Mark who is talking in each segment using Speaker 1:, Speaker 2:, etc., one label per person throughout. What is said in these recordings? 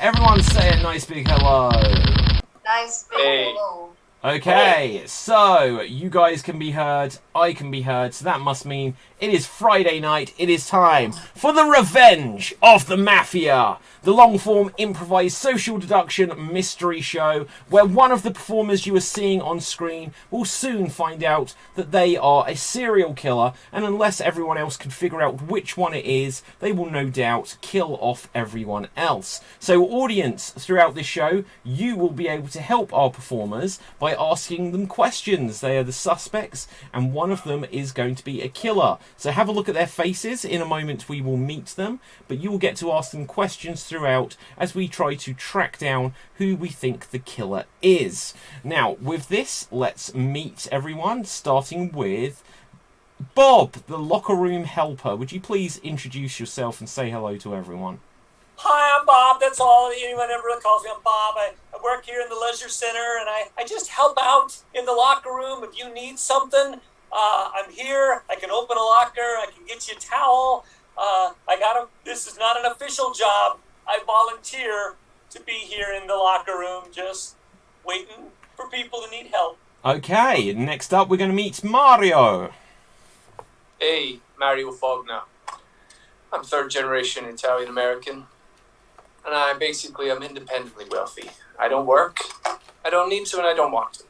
Speaker 1: Everyone say a nice big hello.
Speaker 2: Nice big hello.
Speaker 1: Okay, so you guys can be heard, I can be heard, so that must mean it is Friday night. It is time for the revenge of the Mafia, the long-form improvised social deduction mystery show where one of the performers you are seeing on screen will soon find out that they are a serial killer, and unless everyone else can figure out which one it is, they will no doubt kill off everyone else. So audience, throughout this show, you will be able to help our performers by asking them questions. They are the suspects, and one of them is going to be a killer. So have a look at their faces. In a moment we will meet them, but you will get to ask them questions throughout as we try to track down who we think the killer is. Now, with this, let's meet everyone, starting with Bob, the locker room helper. Would you please introduce yourself and say hello to everyone?
Speaker 3: Hi, I'm Bob. That's all. Anyone ever calls me, I'm Bob. I work here in the leisure center, and I just help out in the locker room. If you need something, I'm here. I can open a locker. I can get you a towel. This is not an official job. I volunteer to be here in the locker room, just waiting for people who need help.
Speaker 1: Okay, next up we're going to meet Mario.
Speaker 4: Hey, Mario Fogna. I'm third generation Italian American, and I'm independently wealthy. I don't work, I don't need to, and I don't want to.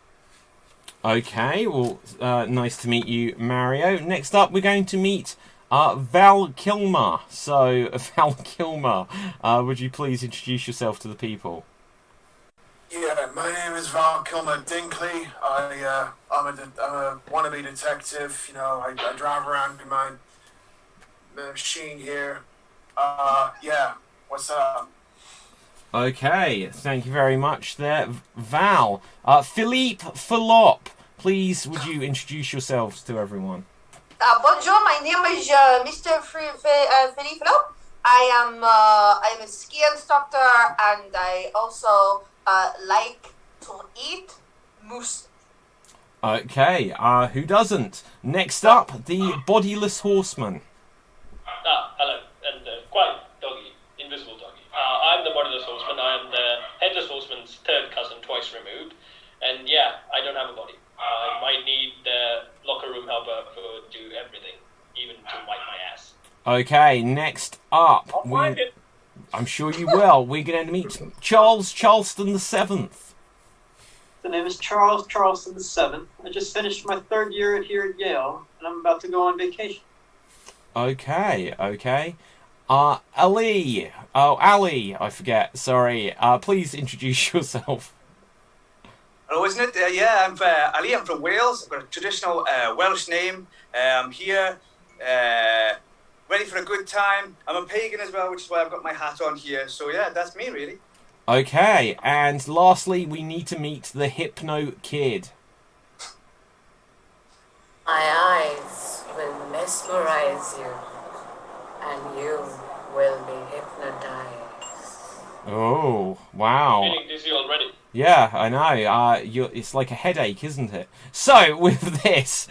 Speaker 1: Okay, well, nice to meet you, Mario. Next up, we're going to meet Val Kilmer. So, Val Kilmer, would you please introduce yourself to the people?
Speaker 5: Yeah, my name is Val Kilmer Dinkley. I'm a wannabe detective. You know, I drive around in my machine here. Yeah, what's up?
Speaker 1: Okay, thank you very much there, Val. Philippe Falop, please would you introduce yourselves to everyone?
Speaker 2: Bonjour, my name is Mr. Philippe Filop. I'm a ski instructor, and I also like to eat moose.
Speaker 1: Okay, who doesn't? Next up, the bodiless horseman.
Speaker 6: Hello, and quiet doggy, invisible doggy. I'm the bodiless horseman. I am the headless horseman's third cousin, twice removed. And yeah, I don't have a body. I might need the locker room helper to do everything, even to wipe my ass.
Speaker 1: Okay, next up.
Speaker 3: I'll find it.
Speaker 1: I'm sure you will. We're going to meet Charles Charleston the Seventh.
Speaker 7: The name is Charles Charleston VII. I just finished my third year here at Yale, and I'm about to go on vacation.
Speaker 1: Okay. Ali. Oh, Ali, I forget. Sorry. Please introduce yourself.
Speaker 8: Hello, isn't it? Yeah, I'm Ali. I'm from Wales. I've got a traditional Welsh name. I'm here, ready for a good time. I'm a pagan as well, which is why I've got my hat on here. So yeah, that's me, really.
Speaker 1: Okay, and lastly, we need to meet the Hypno Kid.
Speaker 9: My eyes will mesmerize you, and you will be hypnotized.
Speaker 1: Oh, wow.
Speaker 6: Feeling dizzy already.
Speaker 1: Yeah, I know. It's like a headache, isn't it? So, with this,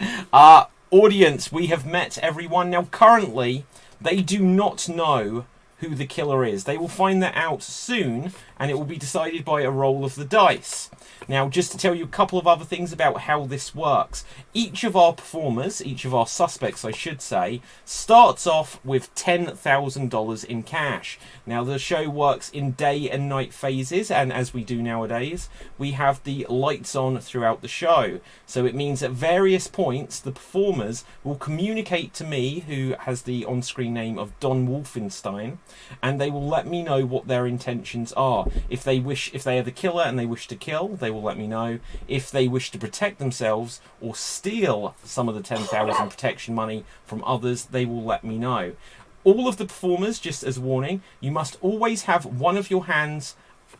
Speaker 1: audience, we have met everyone. Now, currently, they do not know who the killer is. They will find that out soon, and it will be decided by a roll of the dice. Now, just to tell you a couple of other things about how this works. Each of our performers, each of our suspects, I should say, starts off with $10,000 in cash. Now, the show works in day and night phases, and as we do nowadays, we have the lights on throughout the show. So it means at various points, the performers will communicate to me, who has the on-screen name of Don Wolfenstein, and they will let me know what their intentions are. If they are the killer and they wish to kill, they will let me know. If they wish to protect themselves or steal some of the 10,000 protection money from others, they will let me know. All of the performers, just as warning, you must always have one of your hands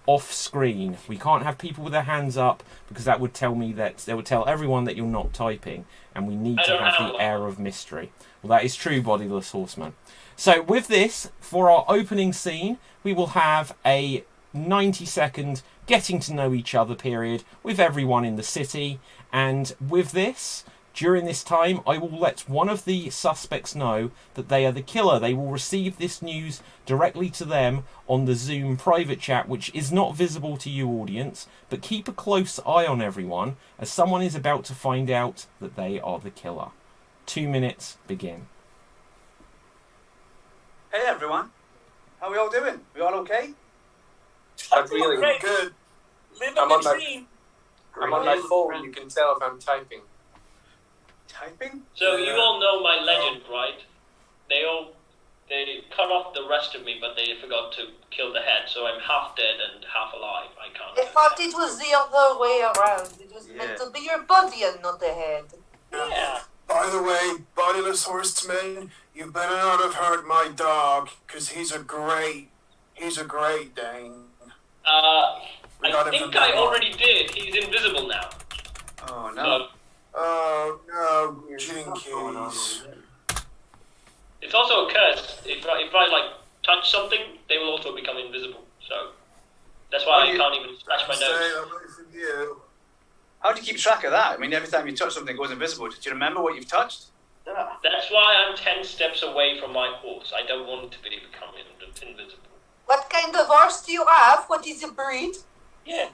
Speaker 1: off screen. We can't have people with their hands up, because that would tell everyone that you're not typing, and we need to have the air of mystery. Well, that is true, bodiless horseman. So with this, for our opening scene, we will have a 90-second getting to know each other period with everyone in the city, and with this, During this time, I will let one of the suspects know that they are the killer. They will receive this news directly to them on the Zoom private chat, which is not visible to you, audience, but keep a close eye on everyone, as someone is about to find out that they are the killer. 2 minutes, begin.
Speaker 8: Hey everyone, how we all doing? We all okay?
Speaker 4: I'm really
Speaker 3: Great.
Speaker 5: Good.
Speaker 3: Living
Speaker 4: I'm
Speaker 3: the
Speaker 4: on my-
Speaker 3: dream.
Speaker 4: I'm on my phone. You can tell if I'm typing.
Speaker 8: Typing?
Speaker 6: So you all know my legend, right? They cut off the rest of me, but they forgot to kill the head, so I'm half dead and half alive. I can't.
Speaker 2: I thought it was the other way around. It was meant to be your body and not the head.
Speaker 6: Yeah.
Speaker 5: By the way, bodiless horseman, you better not have hurt my dog, because he's a great Dane. We got
Speaker 6: I
Speaker 5: him
Speaker 6: think
Speaker 5: from
Speaker 6: I
Speaker 5: the
Speaker 6: already did. He's invisible now.
Speaker 8: Oh no.
Speaker 6: So
Speaker 5: Oh, no, Jinkies.
Speaker 6: it's also a curse. If I like touch something, they will also become invisible. So that's why I can't even scratch my
Speaker 5: Stay
Speaker 6: nose.
Speaker 5: away from you.
Speaker 8: How do you keep track of that? I mean, every time you touch something, it goes invisible. Do you remember what you've touched?
Speaker 6: That's why I'm 10 steps away from my horse. I don't want to be becoming invisible.
Speaker 2: What kind of horse do you have? What is the breed?
Speaker 3: Yeah.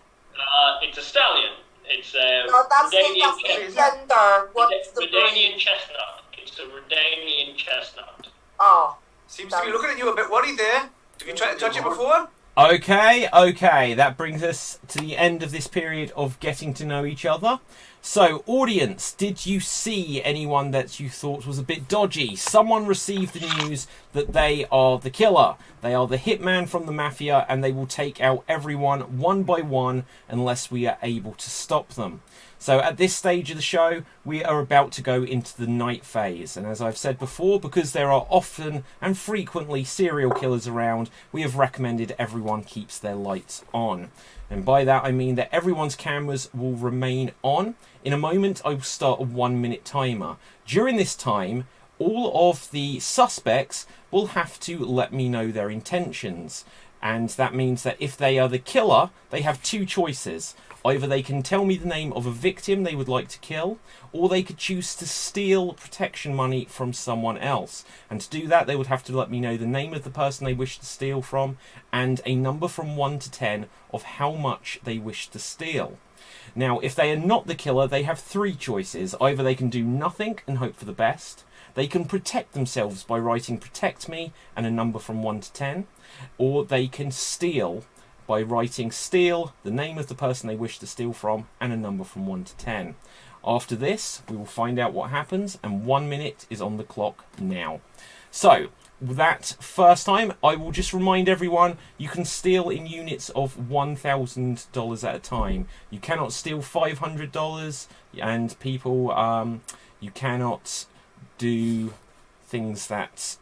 Speaker 6: It's a stallion. It's
Speaker 2: No, that's the gender. What's the
Speaker 6: Redanian
Speaker 2: breed?
Speaker 6: chestnut. It's a Redanian chestnut.
Speaker 2: Oh.
Speaker 8: Seems to be looking at you a bit worried there. Have you tried to touch it before?
Speaker 1: Okay, that brings us to the end of this period of getting to know each other. So, audience, did you see anyone that you thought was a bit dodgy? Someone received the news that they are the killer. They are the hitman from the Mafia, and they will take out everyone one by one unless we are able to stop them. So at this stage of the show, we are about to go into the night phase. And as I've said before, because there are often and frequently serial killers around, we have recommended everyone keeps their lights on. And by that, I mean that everyone's cameras will remain on. In a moment, I will start a 1 minute timer. During this time, all of the suspects will have to let me know their intentions. And that means that if they are the killer, they have two choices. Either they can tell me the name of a victim they would like to kill, or they could choose to steal protection money from someone else. And to do that, they would have to let me know the name of the person they wish to steal from, and a number from 1 to 10 of how much they wish to steal. Now, if they are not the killer, they have three choices. Either they can do nothing and hope for the best, they can protect themselves by writing protect me and a number from 1 to 10, or they can steal by writing steal, the name of the person they wish to steal from, and a number from 1 to 10. After this, we will find out what happens, and 1 minute is on the clock now. So, that first time, I will just remind everyone, you can steal in units of $1,000 at a time. You cannot steal $500, and people, you cannot do things that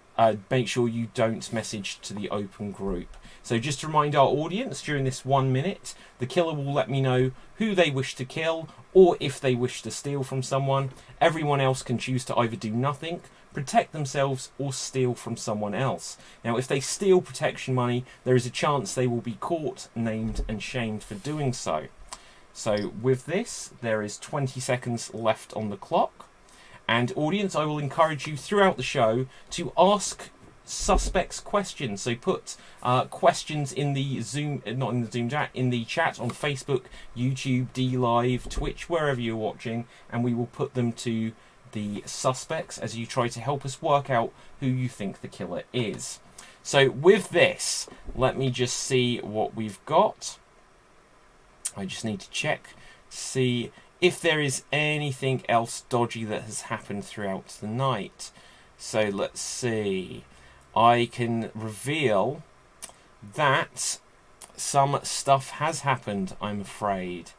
Speaker 1: make sure you don't message to the open group. So just to remind our audience, during this 1 minute, the killer will let me know who they wish to kill, or if they wish to steal from someone. Everyone else can choose to either do nothing, protect themselves, or steal from someone else. Now, if they steal protection money, there is a chance they will be caught, named, and shamed for doing so. So with this, there is 20 seconds left on the clock. And audience, I will encourage you throughout the show to ask suspects questions. So put questions in the Zoom, not in the Zoom chat, in the chat on Facebook, YouTube, DLive, Twitch, wherever you're watching, and we will put them to the suspects as you try to help us work out who you think the killer is. So with this, let me just see what we've got. I just need to check, see if there is anything else dodgy that has happened throughout the night. So let's see. I can reveal that some stuff has happened, I'm afraid.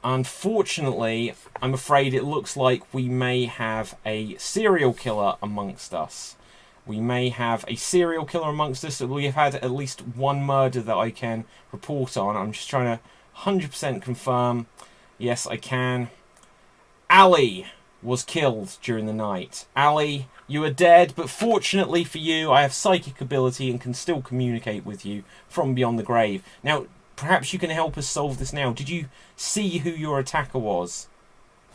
Speaker 1: Unfortunately, I'm afraid it looks like we may have a serial killer amongst us. We may have a serial killer amongst us. We have had at least one murder that I can report on. I'm just trying to 100% confirm. Yes, I can. Ali was killed during the night. Ali, you are dead, but fortunately for you, I have psychic ability and can still communicate with you from beyond the grave. Now, perhaps you can help us solve this now. Did you see who your attacker was?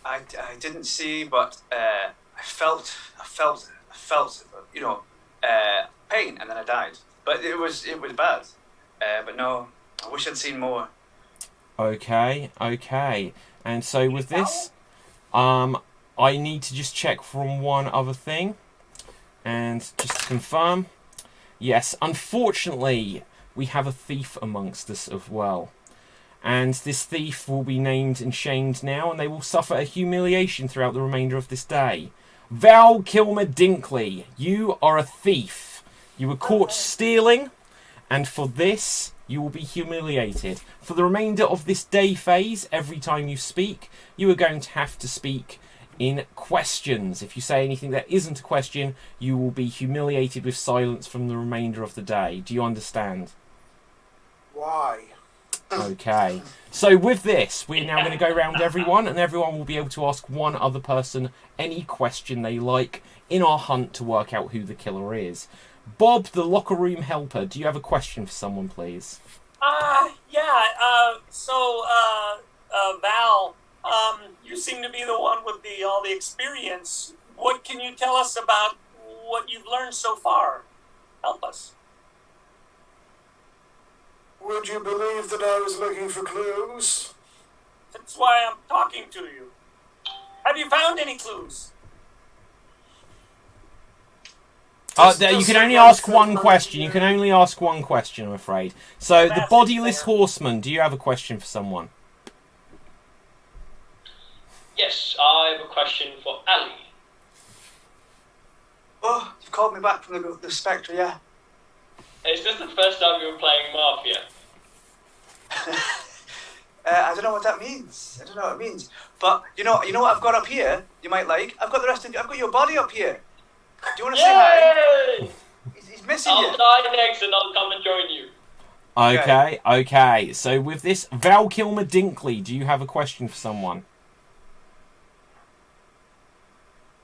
Speaker 8: I didn't see, but I felt, you know, pain, and then I died. But it was bad. But no, I wish I'd seen more.
Speaker 1: Okay. And so with this, I need to just check from one other thing, and just to confirm, yes, unfortunately, we have a thief amongst us as well. And this thief will be named and shamed now, and they will suffer a humiliation throughout the remainder of this day. Val Kilmer Dinkley, you are a thief. You were caught stealing, and for this, you will be humiliated. For the remainder of this day phase, every time you speak, you are going to have to speak in questions. If you say anything that isn't a question, you will be humiliated with silence from the remainder of the day. Do you understand?
Speaker 5: Why?
Speaker 1: Okay. So with this, we're now going to go around everyone, and everyone will be able to ask one other person any question they like in our hunt to work out who the killer is. Bob, the locker room helper, do you have a question for someone, please?
Speaker 3: Val, you seem to be the one with all the experience. What can you tell us about what you've learned so far? Help us.
Speaker 5: Would you believe that I was looking for clues?
Speaker 3: That's why I'm talking to you. Have you found any clues?
Speaker 1: You can only ask one question. You can only ask one question, I'm afraid. So, the bodiless horseman, do you have a question for someone?
Speaker 6: Yes, I have a question for Ali.
Speaker 8: Oh, you've called me back from the Spectre, yeah.
Speaker 6: Is this the first time you were playing Mafia?
Speaker 8: I don't know what that means. But you know what I've got up here. You might like. I've got your body up here. Do you want to say hi? He's missing you.
Speaker 6: I'll die next, and I'll come and join you.
Speaker 1: Okay. So with this, Val Kilmer Dinkley, do you have a question for someone?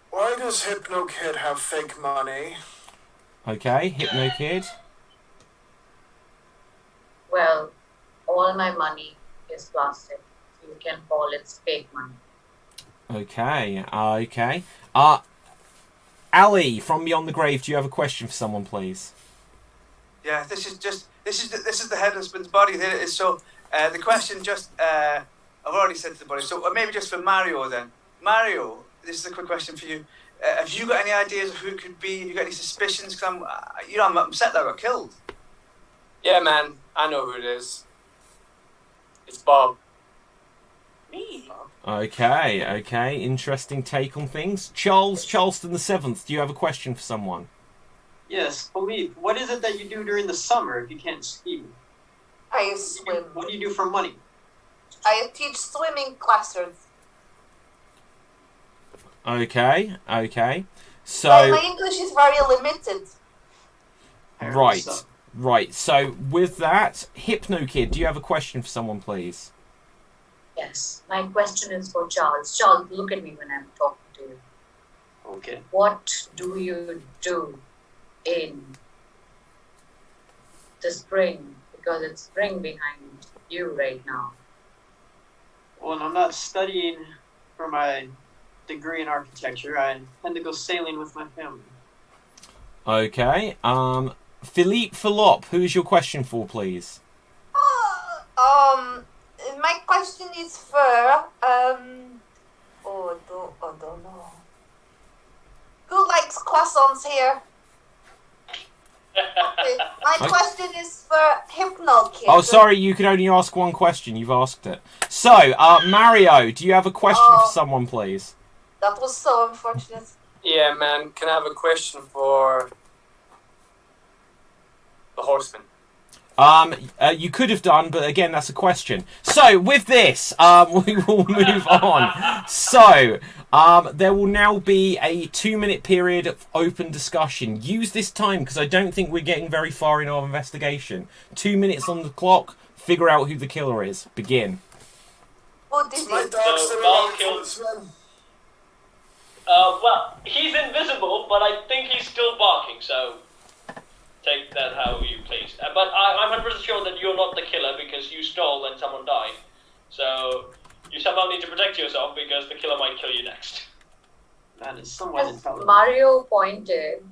Speaker 5: Why does Hypno Kid have fake money?
Speaker 1: Okay, Hypno Kid.
Speaker 9: Well, all my money is plastic. So you can call it fake money.
Speaker 1: Okay. Ali from Beyond the Grave, do you have a question for someone, please?
Speaker 8: Yeah, this is the head husband's body. There it is. So the question I've already said to the body. So maybe just for Mario then. Mario, this is a quick question for you. Have you got any ideas of who it could be? Have you got any suspicions? Because I'm upset that I got killed.
Speaker 4: Yeah, man, I know who it is. It's Bob.
Speaker 3: Me?
Speaker 1: Okay. Interesting take on things. Charleston the 7th, do you have a question for someone?
Speaker 7: Yes, Philippe, what is it that you do during the summer if you can't ski?
Speaker 2: I swim.
Speaker 7: What do you do for money?
Speaker 2: I teach swimming classes.
Speaker 1: Okay. So
Speaker 2: My English is very limited.
Speaker 1: Right. So with that, Hypno Kid, do you have a question for someone, please?
Speaker 9: Yes, my question is for Charles. Charles, look at me when I'm talking to you.
Speaker 7: Okay.
Speaker 9: What do you do in the spring? Because it's spring behind you right now.
Speaker 7: Well, I'm not studying for my degree in architecture. I tend to go sailing with my family.
Speaker 1: Okay. Philippe Philop, who is your question for, please?
Speaker 2: My question is for I don't know. Who likes croissants here? Okay. My question is for Hypno Kid.
Speaker 1: Oh, sorry, you can only ask one question. You've asked it. So, Mario, do you have a question for someone, please?
Speaker 2: That was so unfortunate.
Speaker 4: Yeah, man, can I have a question for the horseman?
Speaker 1: You could have done, but again, that's a question. So, with this, we will move on. So, there will now be a 2-minute period of open discussion. Use this time, because I don't think we're getting very far in our investigation. 2 minutes on the clock, figure out who the killer is. Begin.
Speaker 2: Who did
Speaker 5: My
Speaker 2: it?
Speaker 5: dog
Speaker 6: So,
Speaker 5: still
Speaker 6: Val
Speaker 5: alive,
Speaker 6: killed-
Speaker 5: policeman?
Speaker 6: Well, he's invisible, but I think he's still barking, so take that how you please. But I'm 100% sure that you're not the killer because you stole and someone died. So You somehow need to protect yourself because the killer might kill you next.
Speaker 7: That is somewhat
Speaker 9: As
Speaker 7: intelligent.
Speaker 9: Mario pointed,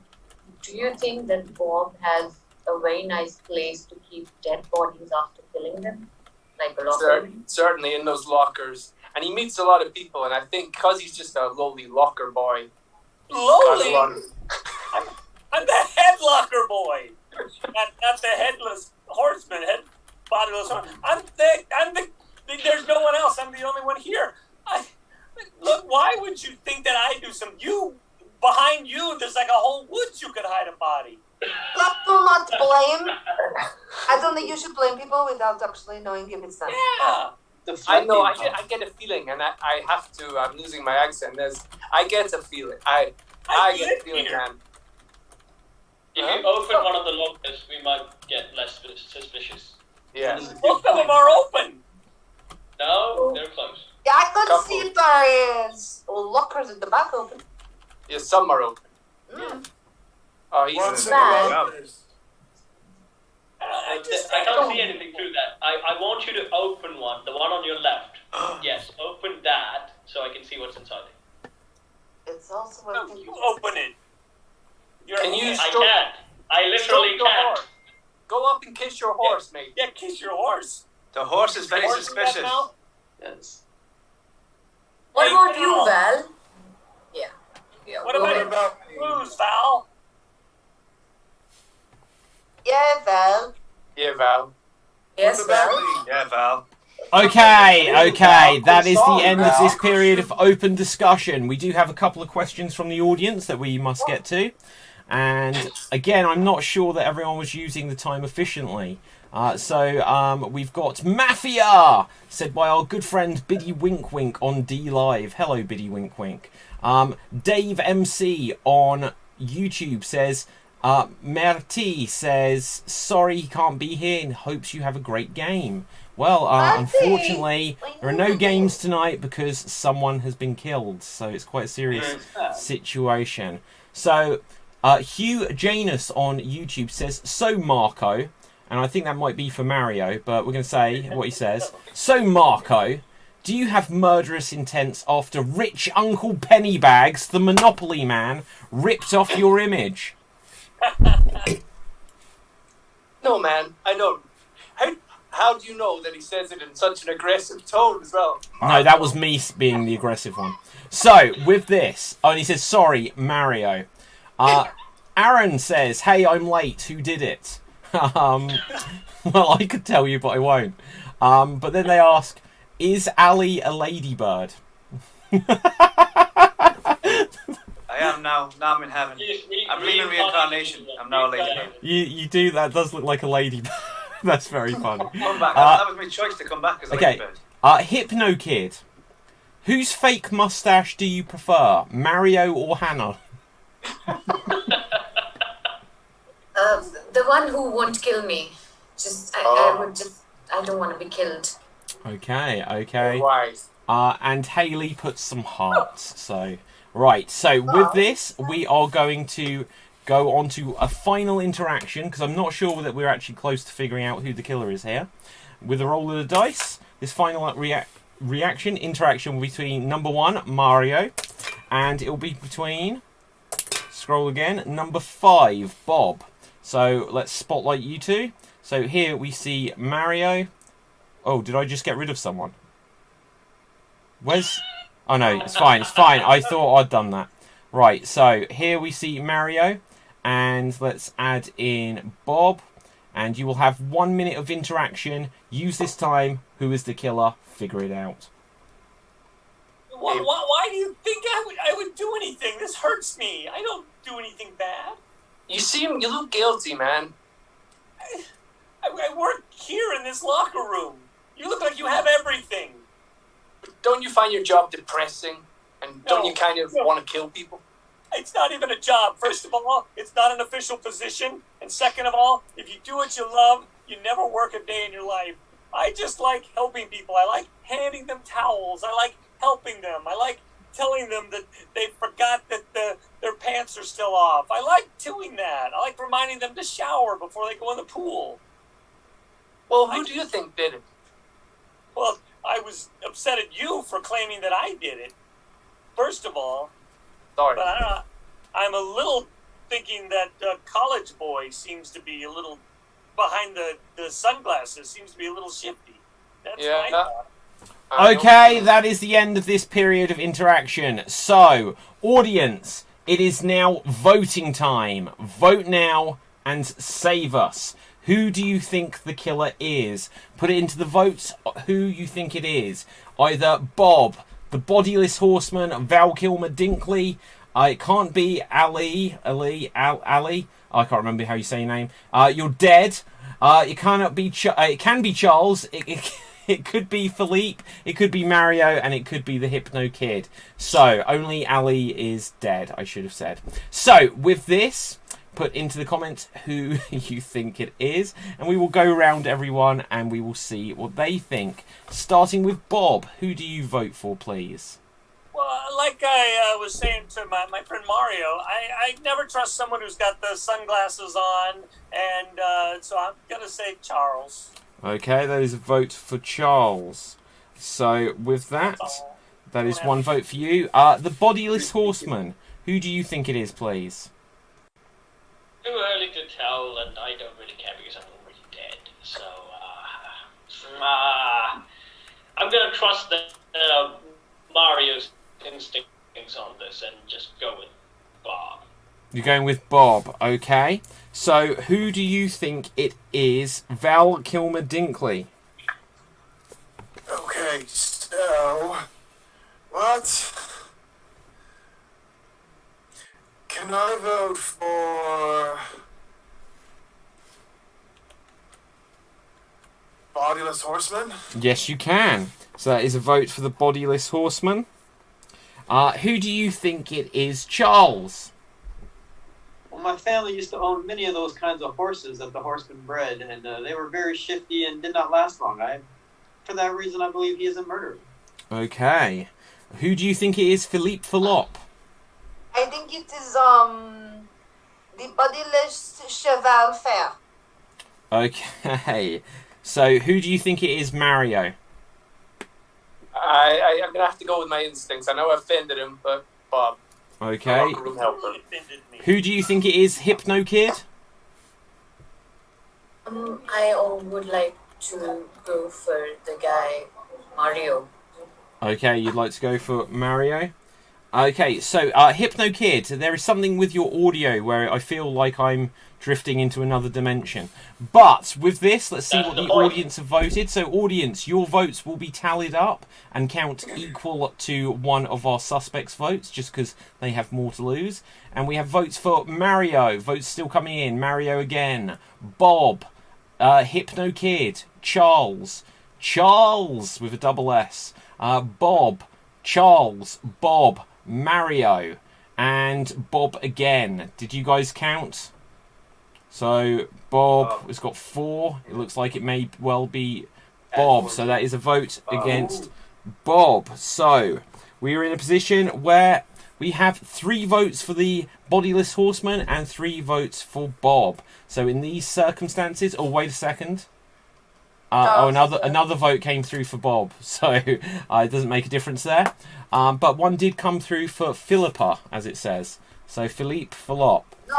Speaker 9: do you think that Bob has a very nice place to keep dead bodies after killing them? Like a locker?
Speaker 4: Certainly in those lockers. And he meets a lot of people, and I think because he's just a lowly locker boy.
Speaker 3: Lowly? I'm the head locker boy. Not the headless horseman, bodiless horseman. There's no one else. I'm the only one here. Look, why would you think that I do behind you, there's like a whole woods you could hide a body.
Speaker 2: Let's not blame. I don't think you should blame people without actually knowing if it's them.
Speaker 3: Yeah.
Speaker 4: I know, I get a feeling, and I have to, I'm losing my accent. I get a feeling. I get a feeling, man.
Speaker 6: If you open one of the lockers, we might get less suspicious.
Speaker 4: Yeah.
Speaker 3: Most of them are open.
Speaker 6: No, they're closed.
Speaker 2: Yeah, I could see if there is lockers at the back open.
Speaker 4: Yeah, some are open.
Speaker 2: Mm.
Speaker 4: Oh, he's
Speaker 5: Once
Speaker 4: in
Speaker 5: in a
Speaker 4: the
Speaker 5: while.
Speaker 6: I can't see anything through that. I want you to open one, the one on your left. Yes, open that so I can see what's inside it.
Speaker 2: It's also
Speaker 3: No,
Speaker 2: working.
Speaker 3: you open it.
Speaker 4: Can you
Speaker 6: I can't. I literally can't.
Speaker 4: Go up and kiss your horse, mate.
Speaker 3: Yeah, kiss your horse.
Speaker 8: The horse is very
Speaker 3: Horse in that
Speaker 8: suspicious.
Speaker 3: mouth?
Speaker 7: Yes.
Speaker 9: What
Speaker 3: Hey,
Speaker 9: about you,
Speaker 3: Val.
Speaker 9: Val? Yeah.
Speaker 3: What
Speaker 9: go
Speaker 3: about
Speaker 9: ahead.
Speaker 3: Blues, Val?
Speaker 2: Yeah, Val.
Speaker 4: Yeah, Val.
Speaker 9: Yes,
Speaker 5: What about
Speaker 9: Val?
Speaker 5: me?
Speaker 8: Yeah, Val.
Speaker 1: Okay. That is the
Speaker 4: Song,
Speaker 1: end of
Speaker 4: Val.
Speaker 1: this period of open discussion. We do have a couple of questions from the audience that we must get to. And again, I'm not sure that everyone was using the time efficiently. So we've got Mafia, said by our good friend Biddy Wink Wink on D Live. Hello, Biddy Wink Wink. Dave MC on YouTube says, Merti says, sorry he can't be here and hopes you have a great game. Well, unfortunately, there are no games tonight because someone has been killed. So it's quite a serious situation. So Hugh Janus on YouTube says, so Marco, and I think that might be for Mario, but we're going to say what he says. So Marco, do you have murderous intents after rich Uncle Pennybags, the Monopoly man, ripped off your image?
Speaker 4: No, man, I don't. How do you know that he says it in such an aggressive tone as well?
Speaker 1: No, that was me being the aggressive one. So, with this, and he says, sorry, Mario. Aaron says, hey, I'm late, who did it? Well, I could tell you, but I won't. But then they ask, is Ali a ladybird?
Speaker 8: I am now. Now I'm in heaven. I believe in reincarnation. I'm now a ladybird.
Speaker 1: You do, that does look like a ladybird. That's very funny.
Speaker 8: Come back. That was my choice to come back as a
Speaker 1: Okay,
Speaker 8: ladybird.
Speaker 1: Hypno Kid. Whose fake mustache do you prefer, Mario or Hannah?
Speaker 9: The one who won't kill me. I don't want to be killed.
Speaker 1: Okay.
Speaker 4: Wise.
Speaker 1: And Haley puts some hearts. So, right. So with this, we are going to go on to a final interaction because I'm not sure that we're actually close to figuring out who the killer is here. With a roll of the dice, this final interaction between number 1, Mario, and it will be between, scroll again, number 5, Bob. So let's spotlight you two. So here we see Mario. Oh, did I just get rid of someone? Where's... Oh no, it's fine. I thought I'd done that. Right, so here we see Mario. And let's add in Bob. And you will have 1 minute of interaction. Use this time. Who is the killer? Figure it out.
Speaker 3: Why do you think I would do anything? This hurts me. I don't do anything bad.
Speaker 4: You look guilty, man.
Speaker 3: I work here in this locker room. You look like you have everything.
Speaker 4: Don't you find your job depressing? And don't
Speaker 3: No.
Speaker 4: you kind of want to kill people?
Speaker 3: It's not even a job. First of all, it's not an official position. And second of all, if you do what you love, you never work a day in your life. I just like helping people. I like handing them towels. I like helping them. I like telling them that they forgot that their pants are still off. I like doing that. I like reminding them to shower before they go in the pool.
Speaker 4: Well, who do you think did it?
Speaker 3: Well, I was upset at you for claiming that I did it. First of all,
Speaker 4: Sorry.
Speaker 3: but I don't know. I'm a little thinking that college boy seems to be a little behind the sunglasses. Seems to be a little shifty. That's
Speaker 4: Yeah.
Speaker 3: my thought.
Speaker 1: Okay, that is the end of this period of interaction. So, audience, it is now voting time. Vote now and save us. Who do you think the killer is? Put it into the votes who you think it is. Either Bob, the bodiless horseman, Val Kilmer Dinkley. It can't be Ali. I can't remember how you say your name. You're dead. It cannot be. It can be Charles. It could be Philippe, it could be Mario, and it could be the Hypno Kid. So, only Ali is dead, I should have said. So, with this, put into the comments who you think it is, and we will go around everyone and we will see what they think. Starting with Bob, who do you vote for, please?
Speaker 3: Well, like I was saying to my friend Mario, I never trust someone who's got the sunglasses on, and so I'm going to say Charles.
Speaker 1: Okay, that is a vote for Charles. So, with that, that is one vote for you. The bodiless horseman, who do you think it is, please?
Speaker 6: Too early to tell, and I don't really care because I'm already dead. So, I'm going to trust Mario's instincts on this and just go with Bob.
Speaker 1: You're going with Bob, okay. So, who do you think it is? Val Kilmer Dinkley.
Speaker 5: Okay, so what? Can I vote for bodiless horseman?
Speaker 1: Yes, you can. So that is a vote for the bodiless horseman. Who do you think it is? Charles.
Speaker 7: Well, my family used to own many of those kinds of horses that the horsemen bred, and they were very shifty and did not last long. For that reason, I believe he is a murderer.
Speaker 1: Okay. Who do you think it is? Philippe Philop.
Speaker 2: I think it is the bodiless cheval fair.
Speaker 1: Okay. So who do you think it is? Mario.
Speaker 4: I'm going to have to go with my instincts. I know I offended him, but Bob.
Speaker 1: Okay.
Speaker 4: Locker room helper.
Speaker 1: Who do you think it is? Hypno Kid?
Speaker 9: I would like to go for the guy Mario.
Speaker 1: Okay, you'd like to go for Mario? Okay, so Hypno Kid, there is something with your audio where I feel like I'm drifting into another dimension. But with this, let's see what the audience have voted. So audience, your votes will be tallied up and count equal to one of our suspects' votes, just because they have more to lose. And we have votes for Mario, votes still coming in, Mario again, Bob, Hypno Kid, Charles with a double S, Bob, Charles, Bob, Mario, and Bob again. Did you guys count? So Bob has got 4. It looks like it may well be Bob. So that is a vote against Bob. So we are in a position where we have 3 votes for the bodiless horseman and 3 votes for Bob. So in these circumstances, oh wait a second. Another vote came through for Bob, so it doesn't make a difference there. But one did come through for Philippa, as it says. So Philippe Philop.
Speaker 2: No,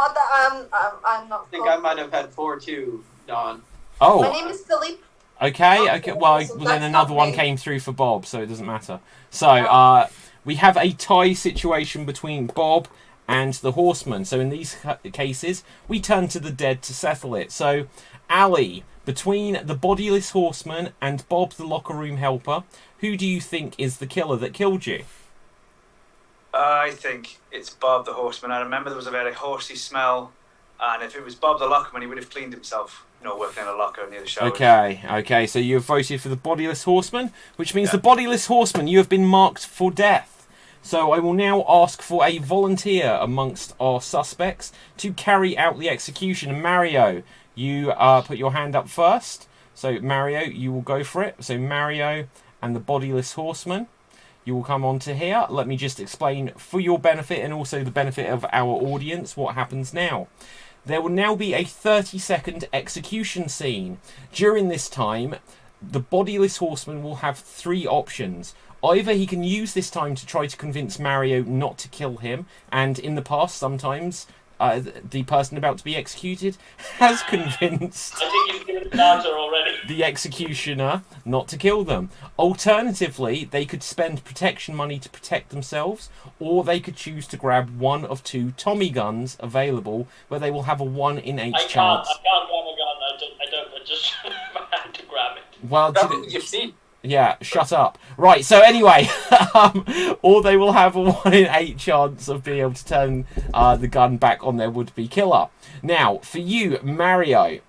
Speaker 2: I'm not.
Speaker 7: I think I might have had 4 too, Don.
Speaker 1: Oh.
Speaker 2: My name is Philippe.
Speaker 1: Okay. Well,
Speaker 2: So
Speaker 1: then
Speaker 2: that's
Speaker 1: another
Speaker 2: not
Speaker 1: one
Speaker 2: me.
Speaker 1: came through for Bob, so it doesn't matter. So we have a tie situation between Bob and the horseman. So in these cases, we turn to the dead to settle it. So Ali, between the bodiless horseman and Bob the locker room helper, who do you think is the killer that killed you?
Speaker 8: I think it's Bob the horseman. I remember there was a very horsey smell, and if it was Bob the lockerman, he would have cleaned himself, working in a locker near the shower.
Speaker 1: Okay, so you have voted for the bodiless horseman, which means the bodiless horseman, you have been marked for death. So I will now ask for a volunteer amongst our suspects to carry out the execution. And Mario, you put your hand up first. So Mario, you will go for it. So Mario and the bodiless horseman. You will come on to here. Let me just explain for your benefit and also the benefit of our audience what happens now. There will now be a 30-second execution scene. During this time, the bodiless horseman will have 3 options. Either he can use this time to try to convince Mario not to kill him, and in the past, sometimes the person about to be executed has convinced
Speaker 6: I think you've given the answer already.
Speaker 1: the executioner not to kill them. Alternatively, they could spend protection money to protect themselves, or they could choose to grab one of 2 Tommy guns available, where they will have a 1 in 8 chance.
Speaker 6: I can't grab a gun. I just I had to grab it.
Speaker 1: Well,
Speaker 4: You see,
Speaker 1: yeah, shut up. Right, so anyway, or they will have a 1 in 8 chance of being able to turn the gun back on their would-be killer. Now, for you, Mario,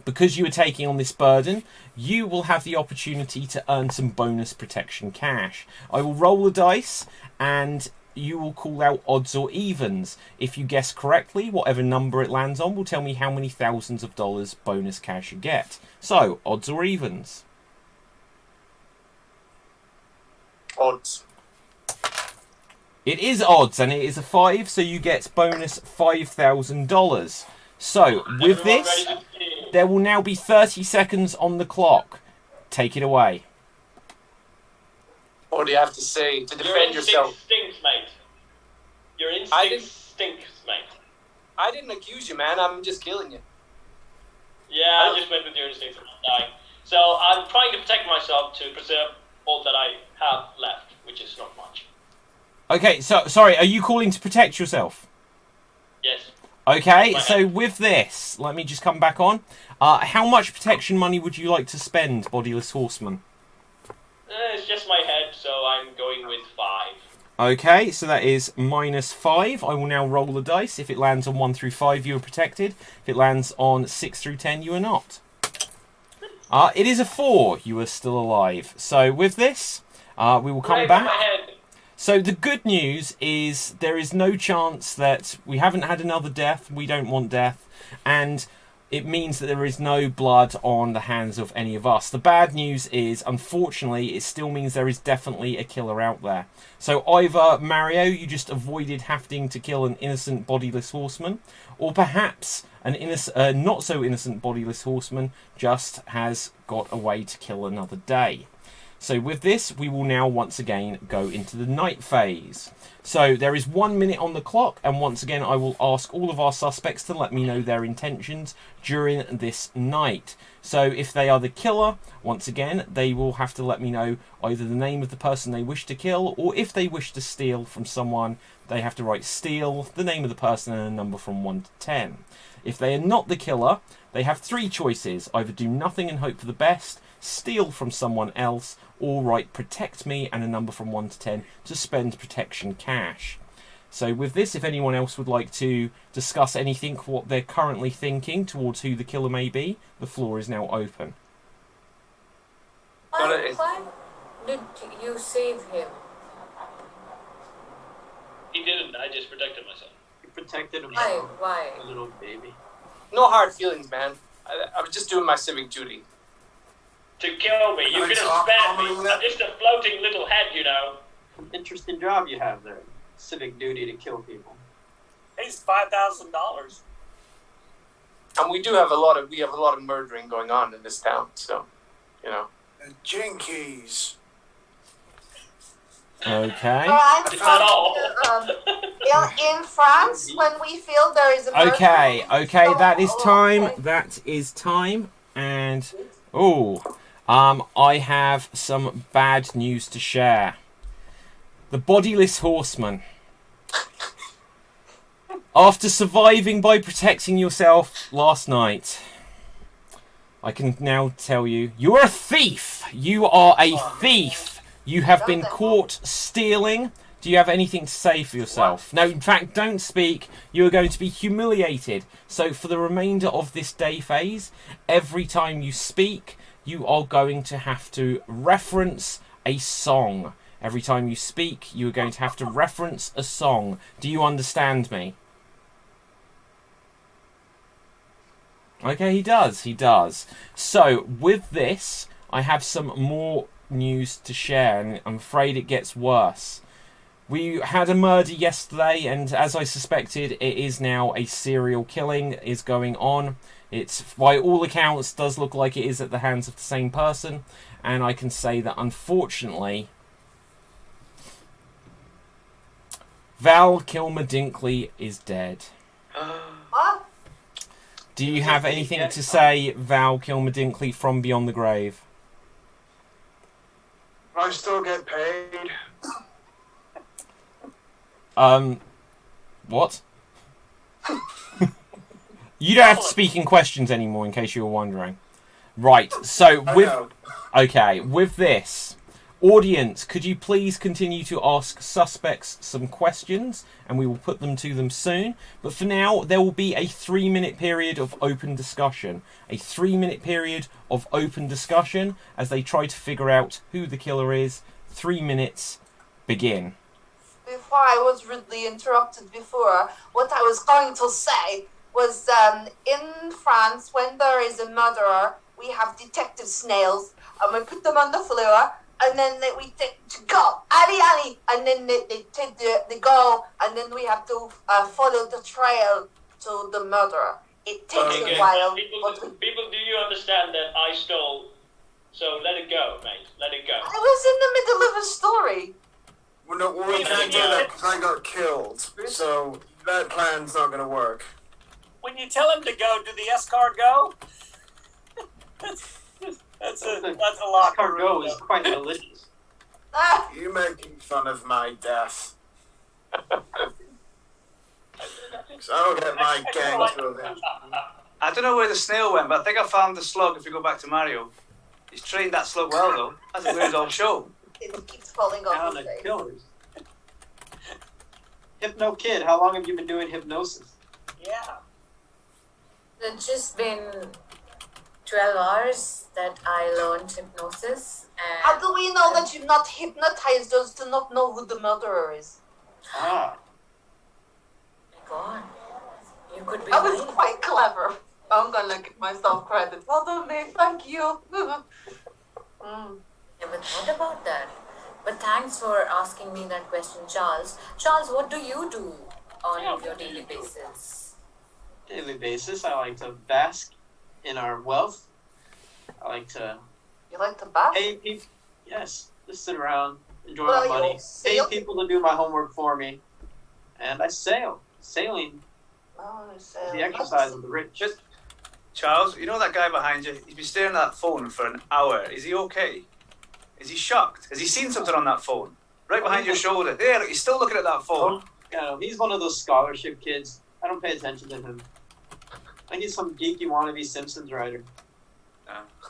Speaker 1: because you are taking on this burden, you will have the opportunity to earn some bonus protection cash. I will roll the dice, and you will call out odds or evens. If you guess correctly, whatever number it lands on will tell me how many thousands of dollars bonus cash you get. So, odds or evens?
Speaker 4: odds.
Speaker 1: It is odds, and it is a 5, so you get bonus $5,000. So, with this, there will now be 30 seconds on the clock. Take it away.
Speaker 4: What do you have to say to
Speaker 6: Your
Speaker 4: defend yourself?
Speaker 6: instinct stinks, mate. Your instinct stinks, mate.
Speaker 4: I didn't accuse you, man. I'm just killing you.
Speaker 6: Yeah, I just went with your instincts of not dying. So I'm trying to protect myself to preserve all that I have left, which is not much.
Speaker 1: Okay, so, sorry, are you calling to protect yourself?
Speaker 6: Yes.
Speaker 1: Okay, so with this, let me just come back on. How much protection money would you like to spend, Bodiless Horseman?
Speaker 6: It's just my head, so I'm going with 5.
Speaker 1: Okay, so that is -5. I will now roll the dice. If it lands on 1 through 5, you are protected. If it lands on 6 through 10, you are not. It is a 4. You are still alive. So with this, we will come back. So the good news is there is no chance that we haven't had another death. We don't want death. And it means that there is no blood on the hands of any of us. The bad news is, unfortunately, it still means there is definitely a killer out there. So either, Mario, you just avoided having to kill an innocent bodiless horseman, or perhaps an not so innocent bodiless horseman just has got away to kill another day. So with this, we will now once again go into the night phase. So there is 1 minute on the clock, and once again I will ask all of our suspects to let me know their intentions during this night. So if they are the killer, once again, they will have to let me know either the name of the person they wish to kill, or if they wish to steal from someone, they have to write steal, the name of the person, and a number from 1 to 10. If they are not the killer, they have 3 choices: either do nothing and hope for the best, steal from someone else, or write protect me and a number from 1 to 10 to spend protection cash. So with this, if anyone else would like to discuss anything, what they're currently thinking towards who the killer may be, the floor is now open.
Speaker 9: Why did you save him?
Speaker 6: He didn't. I just protected myself.
Speaker 7: You protected him.
Speaker 9: Why?
Speaker 7: A little baby.
Speaker 4: No hard feelings, man. I was just doing my civic duty.
Speaker 6: To kill me. You could have spared me. I'm just a floating little head, you know.
Speaker 7: Interesting job you have there. Civic duty to kill people.
Speaker 3: It's $5,000.
Speaker 4: And we have a lot of murdering going on in this town, so, you know.
Speaker 5: Jinkies.
Speaker 1: Okay.
Speaker 2: In France, when we feel there is a murder,
Speaker 1: Okay, that is time. That is time. And, I have some bad news to share. The bodiless horseman. After surviving by protecting yourself last night, I can now tell you, you are a thief! You are a thief! You have been caught stealing. Do you have anything to say for yourself? No, in fact, don't speak. You are going to be humiliated. So for the remainder of this day phase, every time you speak, you are going to have to reference a song. Every time you speak, you are going to have to reference a song. Do you understand me? Okay, he does. So, with this, I have some more news to share, and I'm afraid it gets worse. We had a murder yesterday, and as I suspected, it is now a serial killing is going on. It's, by all accounts, does look like it is at the hands of the same person, and I can say that, unfortunately, Val Kilmer Dinkley is dead.
Speaker 2: What?
Speaker 1: Do you have anything to say, Val Kilmer Dinkley, from Beyond the Grave?
Speaker 5: I still get paid.
Speaker 1: What? You don't have to speak in questions anymore, in case you were wondering. Right, so with this, audience, could you please continue to ask suspects some questions, and we will put them to them soon. But for now, there will be a 3-minute period of open discussion. A 3-minute period of open discussion as they try to figure out who the killer is. 3 minutes, begin.
Speaker 2: Before I was rudely interrupted before, what I was going to say was in France, when there is a murderer, we have detective snails, and we put them on the floor, and then we take to go, Ali, and then they take the go, and then we have to follow the trail to the murderer. It takes a while.
Speaker 6: People, do you understand that I stole? So let it go, mate. Let it go.
Speaker 2: I was in the middle of a story.
Speaker 5: Well, no, we can't do that because I got killed. So that plan's not going to work.
Speaker 3: When you tell him to go, do the escort go? That's a locker room.
Speaker 7: Go is quite delicious.
Speaker 5: You're making fun of my death. So I'll get my gang to avenge me.
Speaker 8: I don't know where the snail went, but I think I found the slug. If we go back to Mario, he's trained that slug well, though. That's a weird old show.
Speaker 2: It keeps falling off
Speaker 7: Down
Speaker 2: the
Speaker 7: the
Speaker 2: face.
Speaker 7: killers. Hypno Kid, how long have you been doing hypnosis?
Speaker 3: Yeah.
Speaker 9: It's just been 12 hours that I learned hypnosis. And
Speaker 2: How do we know that you've not hypnotized us to not know who the murderer is?
Speaker 7: Ah.
Speaker 9: my God, you could be
Speaker 2: That was
Speaker 9: right.
Speaker 2: quite clever. I'm gonna give myself credit. Well done, me. Thank you.
Speaker 9: Never thought about that. But thanks for asking me that question, Charles. Charles, what do you do on your daily basis?
Speaker 7: Daily basis, I like to bask in our wealth. I like to
Speaker 2: You like to bath?
Speaker 7: pay people. Yes, just sit around, enjoy
Speaker 2: Well,
Speaker 7: my money,
Speaker 2: you'll
Speaker 7: pay
Speaker 2: sail?
Speaker 7: people to do my homework for me, and I sail. Sailing
Speaker 2: Oh, it's,
Speaker 7: is the exercise of the rich.
Speaker 8: Just, Charles, you know that guy behind you? He's been staring at that phone for an hour. Is he okay? Is he shocked? Has he seen something on that phone? Right behind your shoulder. There, look, he's still looking at that phone.
Speaker 7: You know, he's one of those scholarship kids. I don't pay attention to him. I think he's some geeky wannabe Simpsons writer.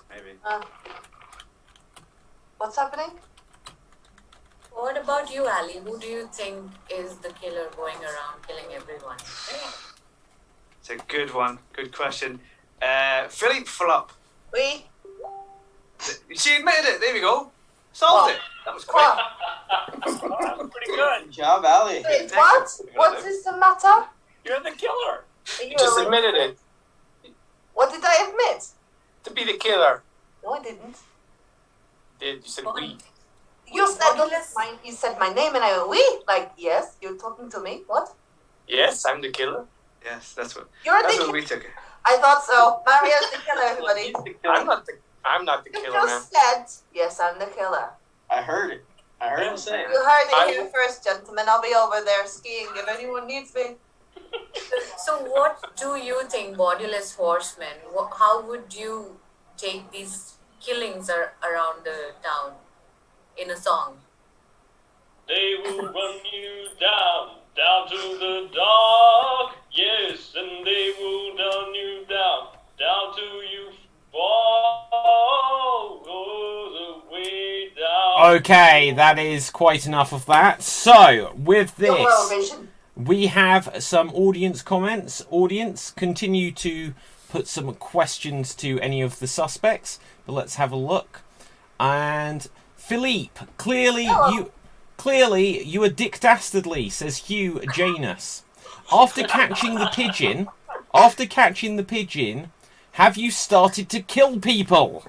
Speaker 8: Maybe.
Speaker 2: What's happening?
Speaker 9: What about you, Ali? Who do you think is the killer going around killing everyone?
Speaker 8: It's a good one. Good question. Philippe Flop.
Speaker 2: We?
Speaker 8: She admitted it. There we go. Solved it. That was quick.
Speaker 3: Pretty good.
Speaker 7: Good job, Ali.
Speaker 2: Wait, what? What is the matter?
Speaker 3: You're the killer.
Speaker 4: You just admitted it.
Speaker 2: What did I admit?
Speaker 4: To be the killer.
Speaker 2: No, I didn't.
Speaker 4: You said we.
Speaker 2: You said my name and I went, we? Like, yes, you're talking to me? What?
Speaker 4: Yes, I'm the killer.
Speaker 8: Yes, that's what we took it.
Speaker 2: I thought so. Maria's the killer, everybody.
Speaker 7: He's the killer.
Speaker 4: I'm not the
Speaker 2: You
Speaker 4: killer, man.
Speaker 2: just said, yes, I'm the killer.
Speaker 7: I heard it. I heard him say
Speaker 2: You
Speaker 7: it.
Speaker 2: heard it here first, gentlemen. I'll be over there skiing if anyone needs me.
Speaker 9: So what do you think, Bodiless Horsemen? How would you take these killings around the town in a song?
Speaker 6: They will run you down to the dark, yes, and they will run you down to you fall all the way down.
Speaker 1: Okay, that is quite enough of that. So, with
Speaker 2: Your well
Speaker 1: this,
Speaker 2: vision.
Speaker 1: we have some audience comments. Audience, continue to put some questions to any of the suspects, but let's have a look. And Philippe, clearly you are Dick Dastardly, says Hugh Janus. After catching the pigeon, have you started to kill people?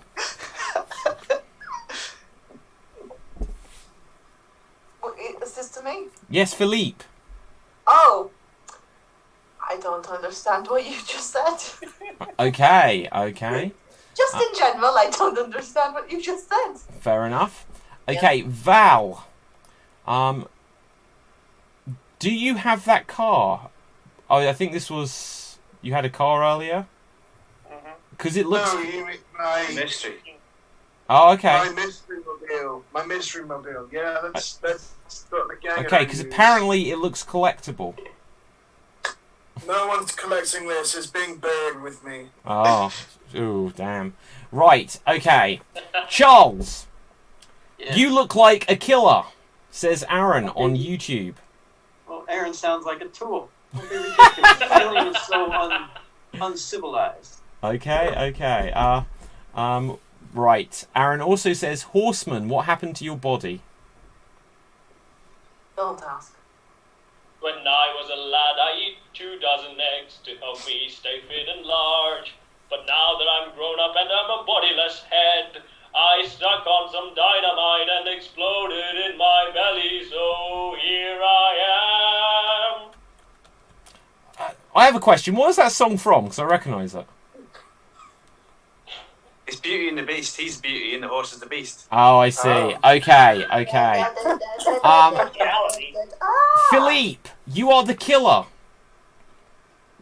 Speaker 2: Is this to me?
Speaker 1: Yes, Philippe.
Speaker 2: Oh. I don't understand what you just said.
Speaker 1: Okay.
Speaker 2: Just in general, I don't understand what you just said.
Speaker 1: Fair enough. Okay, Val. Do you have that car? Oh, I think this was... You had a car earlier? Because it looks...
Speaker 5: No, you mean my
Speaker 8: Mystery.
Speaker 1: Oh, okay.
Speaker 5: My mystery mobile. Yeah, that's what the gang.
Speaker 1: Okay, because apparently it looks collectible.
Speaker 5: No one's collecting this. It's being buried with me.
Speaker 1: Oh, ooh, damn. Right, okay. Charles,
Speaker 7: Yeah.
Speaker 1: you look like a killer, says Aaron on YouTube.
Speaker 7: Well, Aaron sounds like a tool. Don't be ridiculous. Killing is so uncivilized.
Speaker 1: Okay. Right. Aaron also says, Horseman, what happened to your body?
Speaker 2: Don't ask.
Speaker 6: When I was a lad, I eat 24 eggs to help me stay fit and large. But now that I'm grown up and I'm a bodiless head, I stuck on some dynamite and exploded in my belly, so here I am.
Speaker 1: I have a question. What is that song from? Because I recognise it.
Speaker 8: It's Beauty and the Beast. He's Beauty and the horse is the Beast.
Speaker 1: Oh, I see. Okay. Philippe, you are the killer.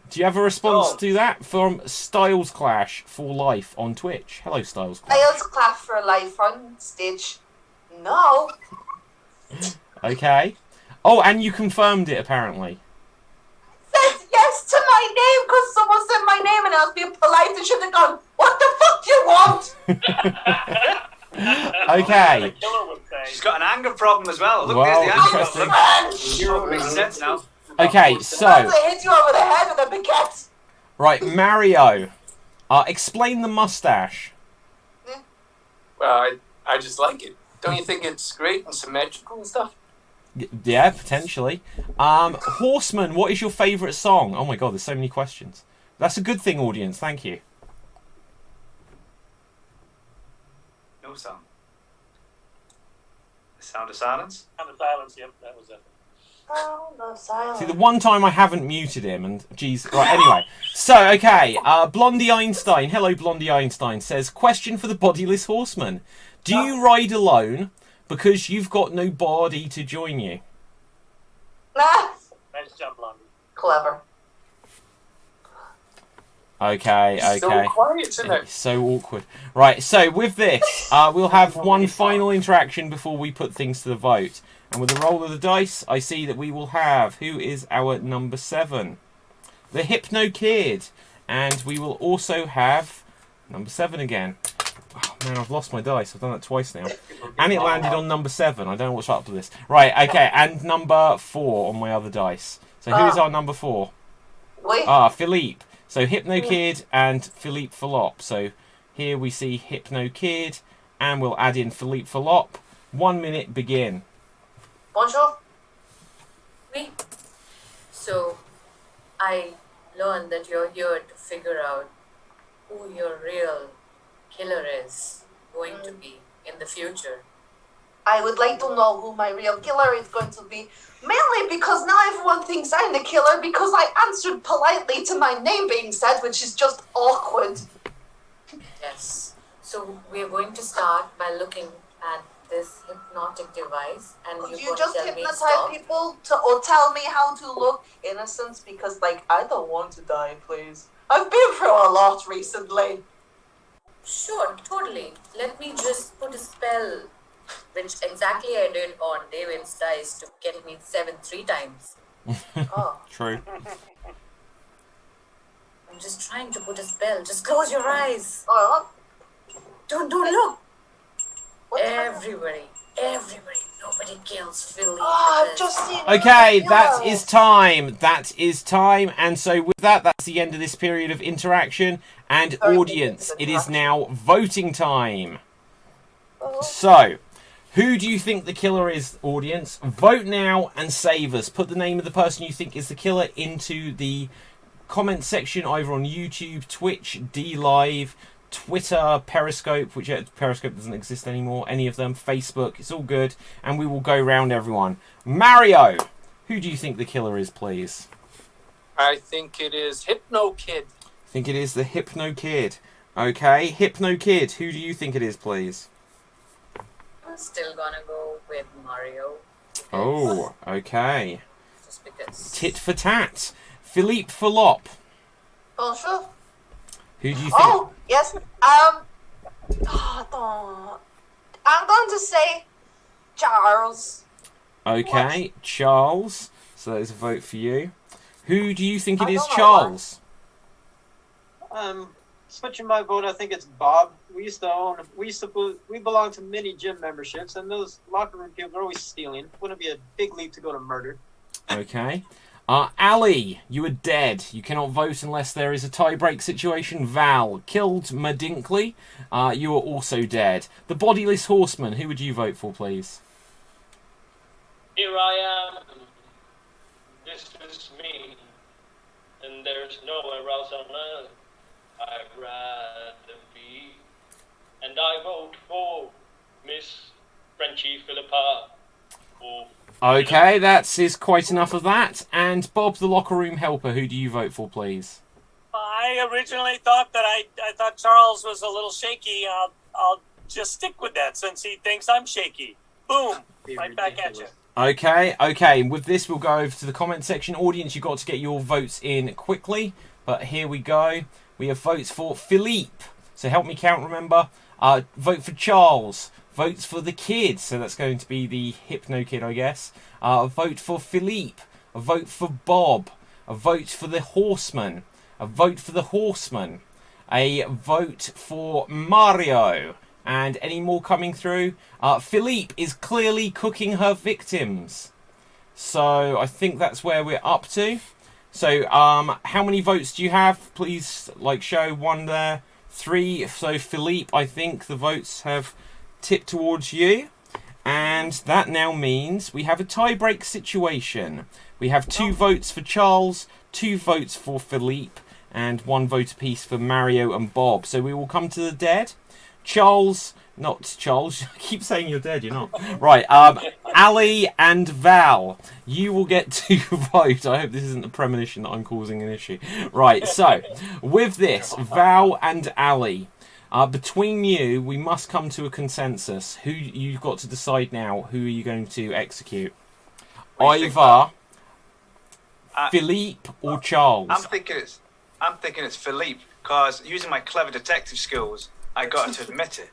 Speaker 1: Do you have a response to that from Styles Clash for Life on Twitch? Hello, Styles Clash.
Speaker 2: Styles Clash for life on stage. No.
Speaker 1: Okay. Oh, and you confirmed it, apparently.
Speaker 2: Said yes to my name because someone said my name and I was being polite and should have gone, what the fuck do you want?
Speaker 1: Okay.
Speaker 6: The killer would say.
Speaker 8: She's got an anger problem as well. Look,
Speaker 1: Well,
Speaker 8: there's the anger
Speaker 1: interesting.
Speaker 8: problem.
Speaker 2: French!
Speaker 8: Makes sense now.
Speaker 1: Okay,
Speaker 2: Sometimes
Speaker 1: so,
Speaker 2: I hit you over the head with a baguette.
Speaker 1: right, Mario. Explain the mustache.
Speaker 4: Well, I just like it. Don't you think it's great and symmetrical and stuff?
Speaker 1: Yeah, potentially. Horseman, what is your favourite song? Oh my god, there's so many questions. That's a good thing, audience. Thank you.
Speaker 8: No sound. The Sound of Silence.
Speaker 6: Sound of silence, yep, that was it.
Speaker 2: Oh, no silence.
Speaker 1: See, the one time I haven't muted him, and geez, right. Anyway, so okay. Blondie Einstein, hello, Blondie Einstein says, question for the bodiless horseman: do you ride alone because you've got no body to join you?
Speaker 2: Ah,
Speaker 6: Nice job, Blondie.
Speaker 2: clever.
Speaker 1: Okay.
Speaker 4: So quiet tonight.
Speaker 1: So awkward. Right, so with this, we'll have one final interaction before we put things to the vote. And with the roll of the dice, I see that we will have, who is our number 7? The Hypno Kid. And we will also have number 7 again. Oh man, I've lost my dice. I've done that twice now. And it landed on number 7. I don't know what's up to this. Right, okay, and number 4 on my other dice. So who is our number 4?
Speaker 2: Wait.
Speaker 1: Philippe. So Hypno Kid and Philippe Falop. So here we see Hypno Kid, and we'll add in Philippe Falop. 1 minute, begin.
Speaker 2: Bonjour.
Speaker 9: Me. So, I learned that you're here to figure out who your real killer is going to be in the future.
Speaker 2: I would like to know who my real killer is going to be. Mainly because now everyone thinks I'm the killer because I answered politely to my name being said, which is just awkward.
Speaker 9: Yes. So, we're going to start by looking at this hypnotic device, and
Speaker 2: Could
Speaker 9: you're
Speaker 2: you
Speaker 9: going
Speaker 2: just
Speaker 9: to tell me
Speaker 2: hypnotize
Speaker 9: stop.
Speaker 2: people or tell me how to look innocent? Because, like, I don't want to die, please. I've been through a lot recently.
Speaker 9: Sure, totally. Let me just put a spell, which exactly I did on David's dice to get me 7 3 times.
Speaker 2: Oh.
Speaker 1: True.
Speaker 9: I'm just trying to put a spell. Just close your eyes.
Speaker 2: Oh,
Speaker 9: Don't look.
Speaker 2: what the-
Speaker 9: Everybody, nobody kills Philly.
Speaker 2: Oh, I've
Speaker 9: because-
Speaker 2: just seen
Speaker 1: Okay,
Speaker 2: it.
Speaker 1: that is time. That is time. And so with that, that's the end of this period of interaction. And audience, it is now voting time. So, who do you think the killer is, audience? Vote now and save us. Put the name of the person you think is the killer into the comment section, either on YouTube, Twitch, DLive, Twitter, Periscope, which Periscope doesn't exist anymore, any of them, Facebook, it's all good, and we will go round everyone. Mario, who do you think the killer is, please?
Speaker 4: I think it is Hypno Kid.
Speaker 1: Think it is the Hypno Kid. Okay, Hypno Kid, who do you think it is, please?
Speaker 9: I'm still gonna go with Mario.
Speaker 1: Oh, okay.
Speaker 9: Just because.
Speaker 1: Tit for tat. Philippe Falop.
Speaker 2: Bonjour.
Speaker 1: Who do you think?
Speaker 2: Oh, yes. I'm going to say Charles.
Speaker 1: Okay, Charles. So there's a vote for you. Who do you think it
Speaker 2: I
Speaker 1: is,
Speaker 2: don't know
Speaker 1: Charles?
Speaker 7: Switching my vote, I think it's Bob. We belong to many gym memberships, and those locker room people are always stealing. Wouldn't it be a big leap to go to murder?
Speaker 1: Okay. Ali, you are dead. You cannot vote unless there is a tie-break situation. Val, killed Madinkley. You are also dead. The Bodiless Horseman, who would you vote for, please?
Speaker 6: Here I am. This is me. And there's nowhere else on earth I'd rather be. And I vote for Miss Frenchie Philippa.
Speaker 1: Okay, that is quite enough of that. And Bob, the locker room helper, who do you vote for, please?
Speaker 3: I originally thought that I thought Charles was a little shaky. I'll just stick with that since he thinks I'm shaky. Boom! Right back at you.
Speaker 1: Okay. With this, we'll go over to the comment section. Audience, you've got to get your votes in quickly. But here we go. We have votes for Philippe. So help me count, remember. Vote for Charles. Votes for the kid. So that's going to be the Hypno Kid, I guess. A vote for Philippe. A vote for Bob. A vote for the Horseman. A vote for the Horseman. A vote for Mario. And any more coming through? Philippe is clearly cooking her victims. So I think that's where we're up to. So how many votes do you have? Please show one there. 3. So Philippe, I think the votes have tipped towards you. And that now means we have a tie-break situation. We have 2 votes for Charles, 2 votes for Philippe, and 1 vote apiece for Mario and Bob. So we will come to the dead. Not Charles. I keep saying you're dead, you're not. Right, Ali and Val, you will get to vote. I hope this isn't a premonition that I'm causing an issue. Right, so, with this, Val and Ali, between you, we must come to a consensus. Who you've got to decide now, who are you going to execute? Either Philippe or Charles.
Speaker 8: I'm thinking it's Philippe, because using my clever detective skills, I got to admit it.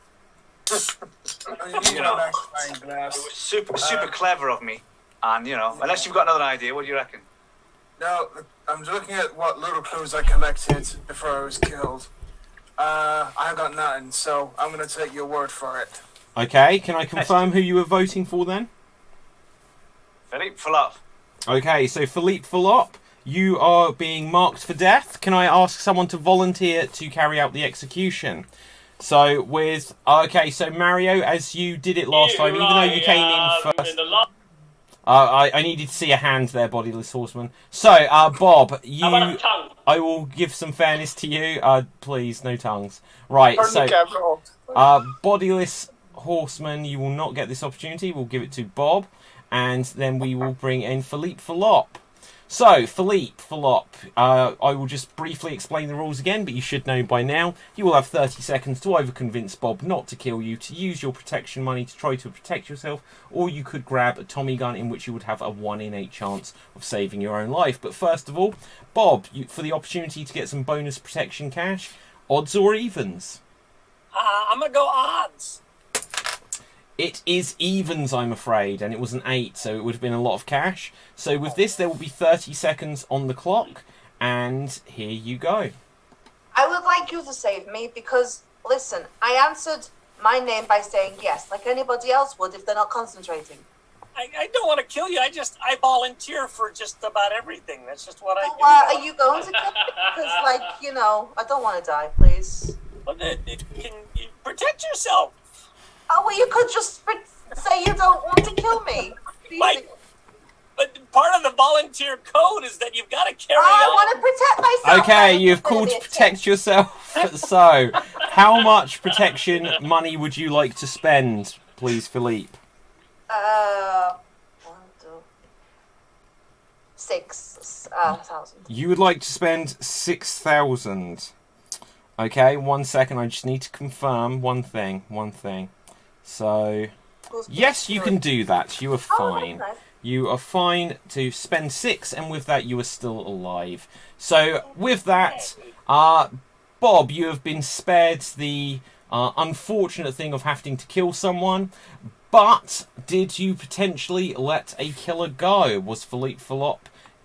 Speaker 8: You know, it was super clever of me. And, unless you've got another idea, what do you reckon?
Speaker 5: No, I'm looking at what little clues I collected before I was killed. I got nothing, so I'm going to take your word for it.
Speaker 1: Okay, can I confirm who you were voting for then?
Speaker 8: Philippe Falop.
Speaker 1: Okay, so Philippe Falop, you are being marked for death. Can I ask someone to volunteer to carry out the execution? So so Mario, as you did it last time, even though you came in first, I needed to see a hand there, Bodiless Horseman. So, Bob, I will give some fairness to you. Please, no tongues. Right, so, Bodiless Horseman, you will not get this opportunity. We'll give it to Bob, and then we will bring in Philippe Falop. So, Philippe Falop, I will just briefly explain the rules again, but you should know by now. You will have 30 seconds to either convince Bob not to kill you, to use your protection money to try to protect yourself, or you could grab a Tommy gun in which you would have a 1 in 8 chance of saving your own life. But first of all, Bob, for the opportunity to get some bonus protection cash, odds or evens?
Speaker 3: I'm going to go odds.
Speaker 1: It is evens, I'm afraid, and it was an 8, so it would have been a lot of cash. So with this, there will be 30 seconds on the clock, and here you go.
Speaker 2: I would like you to save me because, listen, I answered my name by saying yes, like anybody else would if they're not concentrating.
Speaker 3: I don't want to kill you. I volunteer for just about everything. That's just what I do.
Speaker 2: Are you going to kill me? Because, I don't want to die, please.
Speaker 3: Well, can you protect yourself?
Speaker 2: Oh, well, you could just say you don't want to kill me.
Speaker 3: But part of the volunteer code is that you've got to carry on.
Speaker 2: I want to protect myself.
Speaker 1: Okay, you've called to protect yourself. So, how much protection money would you like to spend, please, Philippe?
Speaker 2: 1, 2. 6,000.
Speaker 1: You would like to spend 6,000. Okay, 1 second. I just need to confirm one thing. So, yes, you can do that. You are fine.
Speaker 2: Nice.
Speaker 1: You are fine to spend 6, and with that, you are still alive. So, with that, Bob, you have been spared the unfortunate thing of having to kill someone. But did you potentially let a killer go? Was Philippe Philop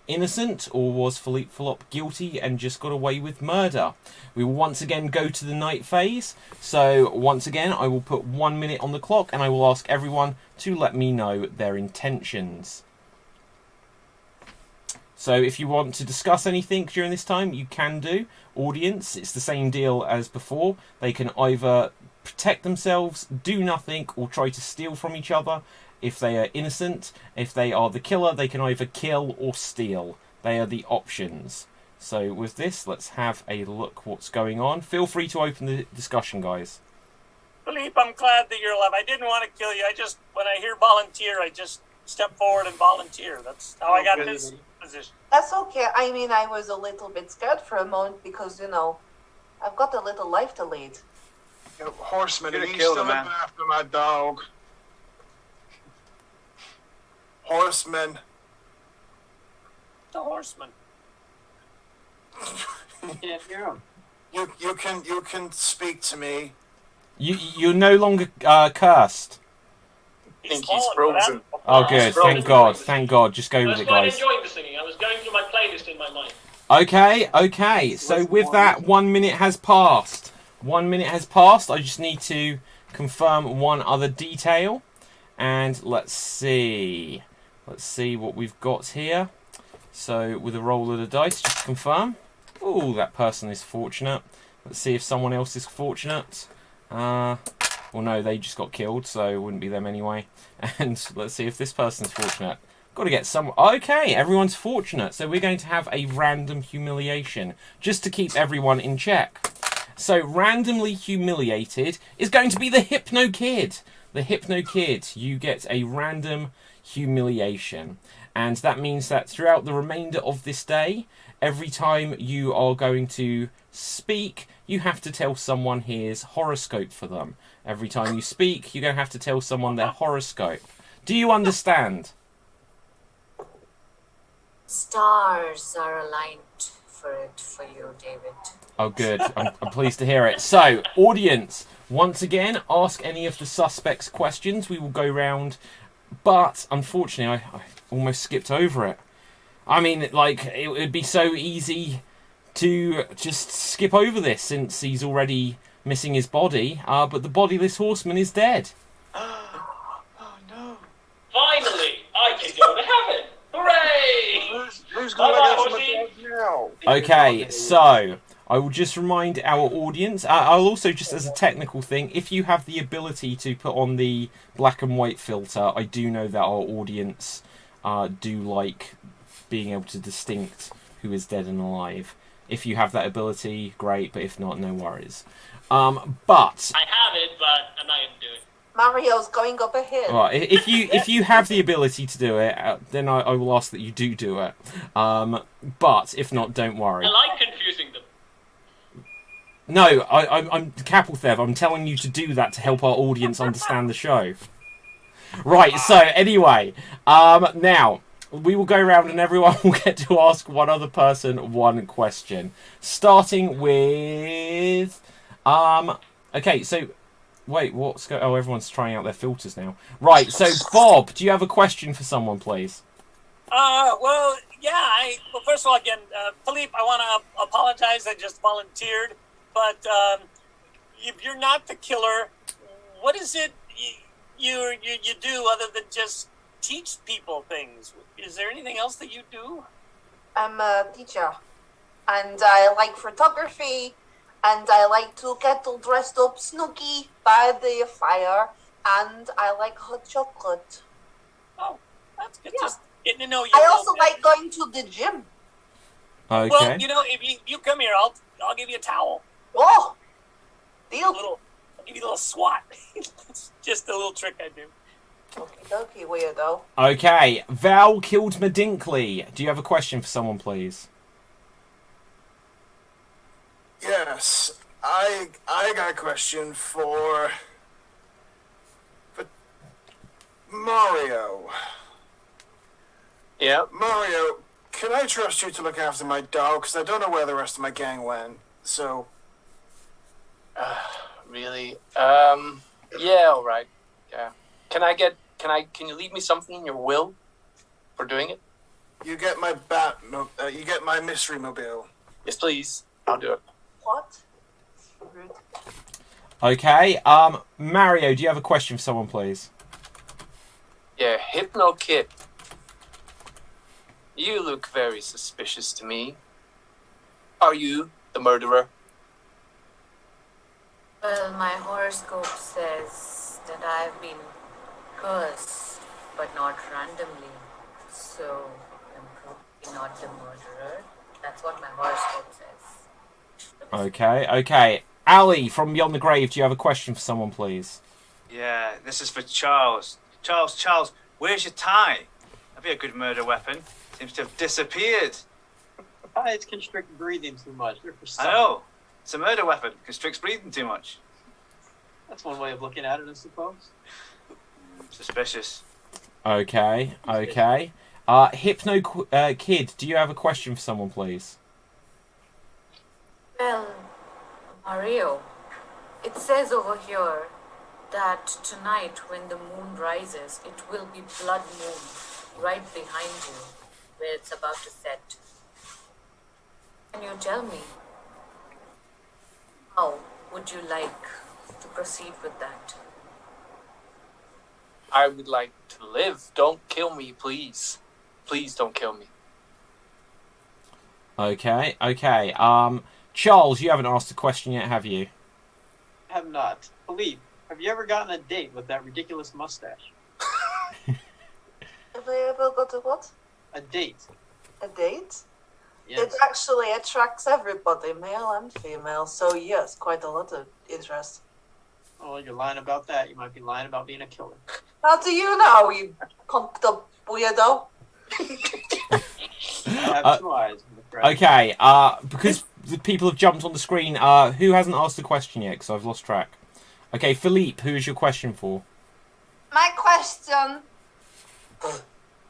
Speaker 1: innocent, or was Philippe Philop guilty and just got away with murder? We will once again go to the night phase. So once again, I will put 1 minute on the clock, and I will ask everyone to let me know their intentions. So if you want to discuss anything during this time, you can do. Audience, it's the same deal as before. They can either protect themselves, do nothing, or try to steal from each other. If they are innocent, if they are the killer, they can either kill or steal. They are the options. So with this, let's have a look what's going on. Feel free to open the discussion, guys.
Speaker 3: Philippe, I'm glad that you're alive. I didn't want to kill you. When I hear volunteer, I just step forward and volunteer. That's how I got this position.
Speaker 2: That's okay. I mean, I was a little bit scared for a moment because, I've got a little life to lead.
Speaker 5: Horseman, are
Speaker 8: Gonna
Speaker 5: you
Speaker 8: kill
Speaker 5: still
Speaker 8: the man.
Speaker 5: after my dog? Horseman.
Speaker 3: The horseman.
Speaker 7: Can't hear him.
Speaker 5: You can speak to me.
Speaker 1: You're no longer cursed.
Speaker 4: I think he's frozen.
Speaker 1: Oh, good. Thank God. Thank God. Just go
Speaker 6: I
Speaker 1: with
Speaker 6: was
Speaker 1: it,
Speaker 6: quite
Speaker 1: guys.
Speaker 6: enjoying the singing. I was going through my playlist in my mind.
Speaker 1: Okay. So with that, 1 minute has passed. 1 minute has passed. I just need to confirm one other detail. And let's see. Let's see what we've got here. So with a roll of the dice, just to confirm. Oh, that person is fortunate. Let's see if someone else is fortunate. Well, no, they just got killed, so it wouldn't be them anyway. And let's see if this person's fortunate. Got to get some... Okay, everyone's fortunate. So we're going to have a random humiliation, just to keep everyone in check. So randomly humiliated is going to be the Hypno Kid. The Hypno Kid, you get a random humiliation. And that means that throughout the remainder of this day, every time you are going to speak, you have to tell someone his horoscope for them. Every time you speak, you're going to have to tell someone their horoscope. Do you understand?
Speaker 9: Stars are aligned for you, David.
Speaker 1: Oh, good. I'm pleased to hear it. So, audience, once again, ask any of the suspects questions. We will go round. But, unfortunately, I almost skipped over it. I mean, it would be so easy to just skip over this since he's already missing his body. But the bodiless horseman is dead.
Speaker 8: Oh no.
Speaker 6: Finally, I can go to heaven. Hooray!
Speaker 5: Who's going to
Speaker 6: Bye-bye,
Speaker 5: get
Speaker 6: horsey.
Speaker 5: some now?
Speaker 1: Okay, so I will just remind our audience, I'll also just as a technical thing, if you have the ability to put on the black and white filter, I do know that our audience do like being able to distinct who is dead and alive. If you have that ability, great, but if not, no worries. But
Speaker 6: I have it, but I'm not going to do it.
Speaker 2: Mario's going up a hill.
Speaker 1: right, if you have the ability to do it, then I will ask that you do it. But if not, don't worry.
Speaker 6: I like confusing them.
Speaker 1: No, I'm Capelthev. I'm telling you to do that to help our audience understand the show. Right. So anyway, now we will go around and everyone will get to ask one other person one question, starting with Okay. So wait, oh, everyone's trying out their filters now. Right. So Bob, do you have a question for someone, please?
Speaker 3: Well, yeah. Well, first of all, again, Philippe, I want to apologize. I just volunteered, but if you're not the killer, what is it you do other than just teach people things? Is there anything else that you do?
Speaker 2: I'm a teacher, and I like photography, and I like to get all dressed up snooky by the fire, and I like hot chocolate.
Speaker 3: Oh, that's good.
Speaker 2: Yeah.
Speaker 3: Just getting to know you.
Speaker 2: I also like going to the gym.
Speaker 1: Okay.
Speaker 3: Well, if you come here, I'll give you a towel.
Speaker 2: Oh, deal.
Speaker 3: I'll give you a little swat. It's just a little trick I do.
Speaker 2: Okie dokie, weirdo.
Speaker 1: Okay, Val killed Dinkley. Do you have a question for someone, please?
Speaker 5: Yes, I got a question for Mario.
Speaker 4: Yeah.
Speaker 5: Mario, can I trust you to look after my dog? Because I don't know where the rest of my gang went. So,
Speaker 4: Really? Yeah, all right. Yeah. Can you leave me something in your will for doing it?
Speaker 5: you get my mystery mobile.
Speaker 4: Yes, please. I'll do it.
Speaker 2: What? Rude.
Speaker 1: Okay, Mario, do you have a question for someone, please?
Speaker 4: Yeah, Hypno Kid. You look very suspicious to me. Are you the murderer?
Speaker 9: Well, my horoscope says that I've been cursed, but not randomly. So, I'm probably not the murderer. That's what my horoscope says.
Speaker 1: Okay. Ali from Beyond the Grave, do you have a question for someone, please?
Speaker 8: Yeah, this is for Charles. Charles, where's your tie? That'd be a good murder weapon. Seems to have disappeared.
Speaker 7: Tides constrict breathing too much. They're for
Speaker 8: I
Speaker 7: summer.
Speaker 8: know. It's a murder weapon. Constricts breathing too much.
Speaker 7: That's one way of looking at it, I suppose.
Speaker 8: Suspicious.
Speaker 1: Okay. Hypno Kid, do you have a question for someone, please?
Speaker 9: Well, Mario, it says over here that tonight when the moon rises, it will be blood moon right behind you where it's about to set. Can you tell me how would you like to proceed with that?
Speaker 4: I would like to live. Don't kill me, please. Please don't kill me.
Speaker 1: Okay. Charles, you haven't asked a question yet, have you?
Speaker 7: I have not. Philippe, have you ever gotten a date with that ridiculous mustache?
Speaker 2: Have I ever got a what?
Speaker 7: A date?
Speaker 2: A date?
Speaker 7: Yes.
Speaker 2: It actually attracts everybody, male and female. So yes, quite a lot of interest.
Speaker 7: Oh, you're lying about that. You might be lying about being a killer.
Speaker 2: How do you know, you pumped up weirdo?
Speaker 7: I have two eyes, my friend.
Speaker 1: Okay, because the people have jumped on the screen, who hasn't asked a question yet? Because I've lost track. Okay, Philippe, who is your question for?
Speaker 2: My question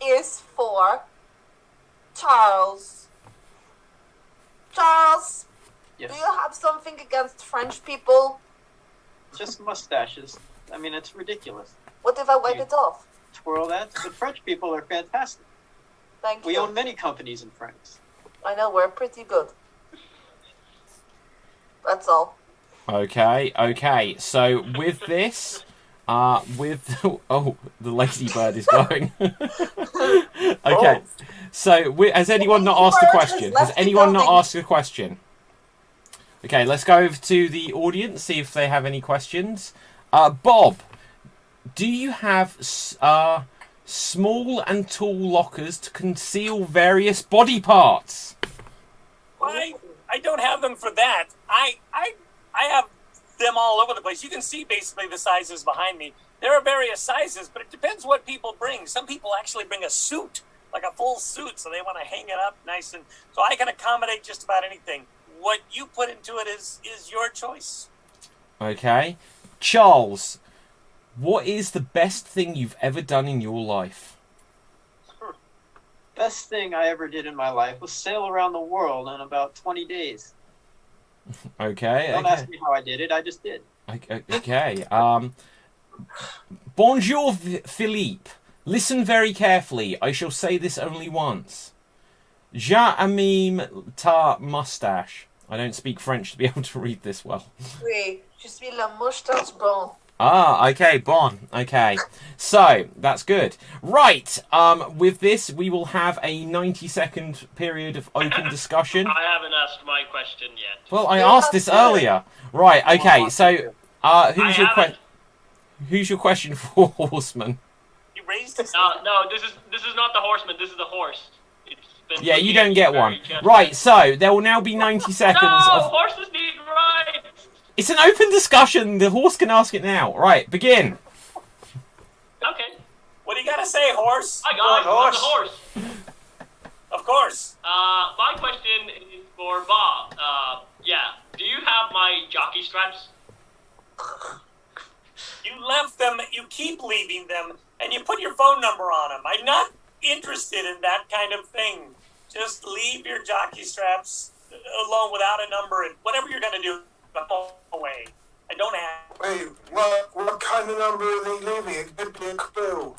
Speaker 2: is for Charles. Charles,
Speaker 7: Yes.
Speaker 2: do you have something against French people?
Speaker 7: Just mustaches. I mean, it's ridiculous.
Speaker 2: What if I wipe it off?
Speaker 7: Twirl that. The French people are fantastic.
Speaker 2: Thank
Speaker 7: We
Speaker 2: you.
Speaker 7: own many companies in France.
Speaker 2: I know, we're pretty good. That's all.
Speaker 1: Okay. So with this, oh, the ladybird is going. Okay. So has anyone not asked a question? Has anyone not asked a question? Okay, let's go over to the audience, see if they have any questions. Bob, do you have small and tall lockers to conceal various body parts?
Speaker 3: I don't have them for that. I have them all over the place. You can see basically the sizes behind me. There are various sizes, but it depends what people bring. Some people actually bring a suit, like a full suit, so they want to hang it up nice, and so I can accommodate just about anything. What you put into it is your choice.
Speaker 1: Okay. Charles, what is the best thing you've ever done in your life?
Speaker 7: Best thing I ever did in my life was sail around the world in about 20 days.
Speaker 1: Okay.
Speaker 7: Don't ask me how I did it, I just did.
Speaker 1: Okay. Bonjour, Philippe. Listen very carefully. I shall say this only once. J'aime ta moustache. I don't speak French to be able to read this well.
Speaker 2: Oui, je suis la moustache bon.
Speaker 1: Ah, okay, bon. Okay. So, that's good. Right, with this, we will have a 90-second period of open discussion.
Speaker 6: I haven't asked my question yet.
Speaker 1: Well, I asked this earlier. Right, okay, so, who's your question for, Horseman?
Speaker 3: You raised his
Speaker 6: No, this is not the horseman. This is the horse.
Speaker 1: Yeah, you don't get one. Right, so, there will now be 90 seconds of...
Speaker 6: horses need rides!
Speaker 1: It's an open discussion. The horse can ask it now. Right, begin.
Speaker 6: Okay.
Speaker 3: gotta say, horse.
Speaker 6: Hi guys,
Speaker 8: Go on,
Speaker 6: I'm the horse.
Speaker 3: Of course.
Speaker 6: My question is for Bob. Yeah, do you have my jockey straps?
Speaker 3: You left them, you keep leaving them, and you put your phone number on them. I'm not interested in that kind of thing. Just leave your jockey straps alone without a number, and whatever you're going to do, go away. I don't have...
Speaker 5: Wait, what kind of number are they leaving? Give me a clue.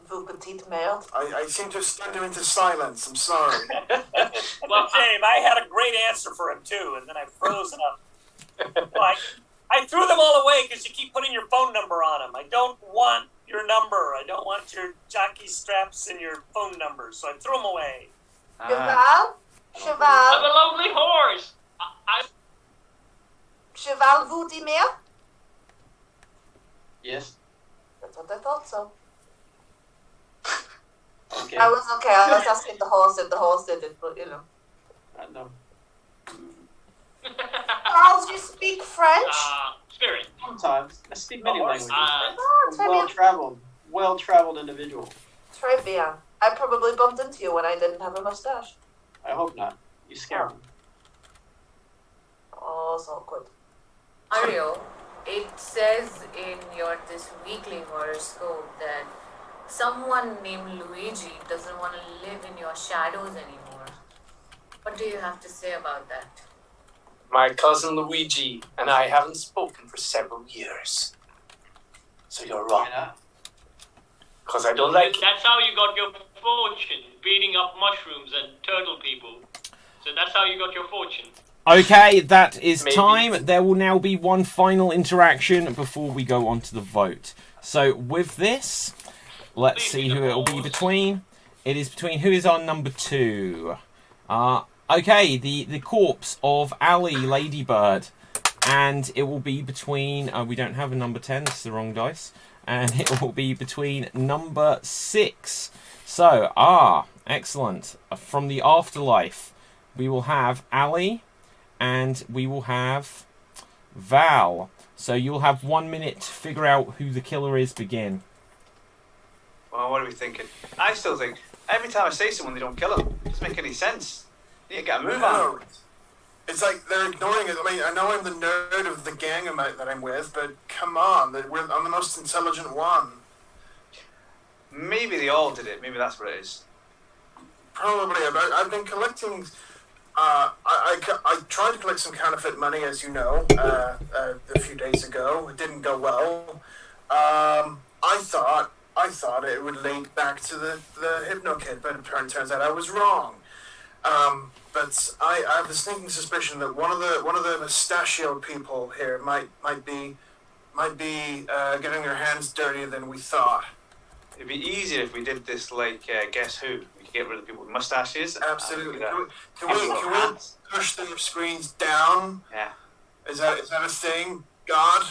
Speaker 2: Vous petite merde.
Speaker 5: I seem to have stunned him into silence. I'm sorry.
Speaker 6: Well,
Speaker 3: Shame. I had a great answer for him, too, and then I froze up. Well, I threw them all away because you keep putting your phone number on them. I don't want your number. I don't want your jockey straps and your phone number, so I threw them away.
Speaker 2: Cheval?
Speaker 6: I'm
Speaker 2: Cheval?
Speaker 6: a lonely horse.
Speaker 2: Cheval vous dit merde?
Speaker 7: Yes.
Speaker 2: That's what I thought so.
Speaker 7: Okay.
Speaker 2: I was okay. I was asking the horse if the horse did it, but you know.
Speaker 7: No.
Speaker 2: Charles, you speak French?
Speaker 6: Spirit.
Speaker 7: Sometimes I speak many languages.
Speaker 2: Oh, très bien.
Speaker 7: Well-traveled individual.
Speaker 2: Très bien. I probably bumped into you when I didn't have a mustache.
Speaker 7: I hope not. You scare me.
Speaker 2: Oh, so awkward.
Speaker 9: Mario, it says in your this weekly horoscope that someone named Luigi doesn't want to live in your shadows anymore. What do you have to say about that?
Speaker 4: My cousin Luigi and I haven't spoken for several years. So you're wrong. Because I don't like it.
Speaker 6: That's how you got your fortune, beating up mushrooms and turtle people. So that's how you got your fortune.
Speaker 1: Okay, that is
Speaker 4: Maybe.
Speaker 1: time. There will now be one final interaction before we go on to the vote. So with this, let's see who it will be between. It is between who is our number 2. Okay, the corpse of Ali Ladybird. And it will be between... we don't have a number 10, this is the wrong dice. And it will be between number 6. So, excellent. From the afterlife, we will have Ali and we will have Val. So you'll have 1 minute to figure out who the killer is. Begin.
Speaker 8: Well, what are we thinking? I still think every time I say someone, they don't kill them. It doesn't make any sense. You need to get a move on.
Speaker 5: It's like they're ignoring it. I mean, I know I'm the nerd of the gang that I'm with, but come on, I'm the most intelligent one.
Speaker 8: Maybe they all did it. Maybe that's what it is.
Speaker 5: Probably. I've been collecting. I tried to collect some counterfeit money, as you know, a few days ago. It didn't go well. I thought it would link back to the Hypno Kid, but it turns out I was wrong. But I have the sneaking suspicion that one of the mustachioed people here might be getting their hands dirtier than we thought.
Speaker 8: It'd be easier if we did this like Guess Who. We could get rid of the people with mustaches.
Speaker 5: Absolutely. Can we push the screens down?
Speaker 8: Yeah.
Speaker 5: Is that a thing? God?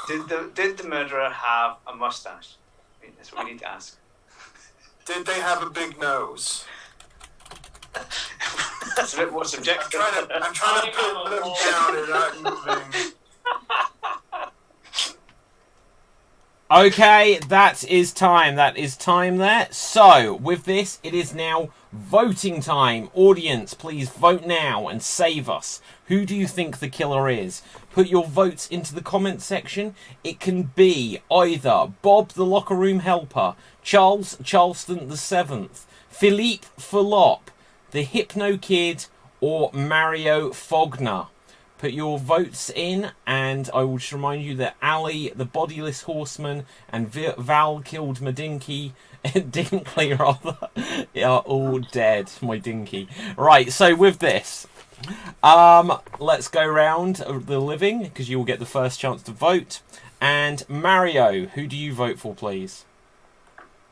Speaker 8: Did the murderer have a mustache? I mean, that's what we need to ask.
Speaker 5: Did they have a big nose?
Speaker 8: That's a bit more subjective.
Speaker 5: I'm trying to put them down and not moving.
Speaker 1: Okay, that is time. That is time there. So, with this, it is now voting time. Audience, please vote now and save us. Who do you think the killer is? Put your votes into the comment section. It can be either Bob the Locker Room Helper, Charles Charleston the 7th, Philippe Fulop, the Hypno Kid, or Mario Fogner. Put your votes in, and I will just remind you that Ali, the bodiless horseman, and Val killed Dinky, rather, are all dead. My Dinky. Right, so with this, let's go round the living, because you will get the first chance to vote. And Mario, who do you vote for, please?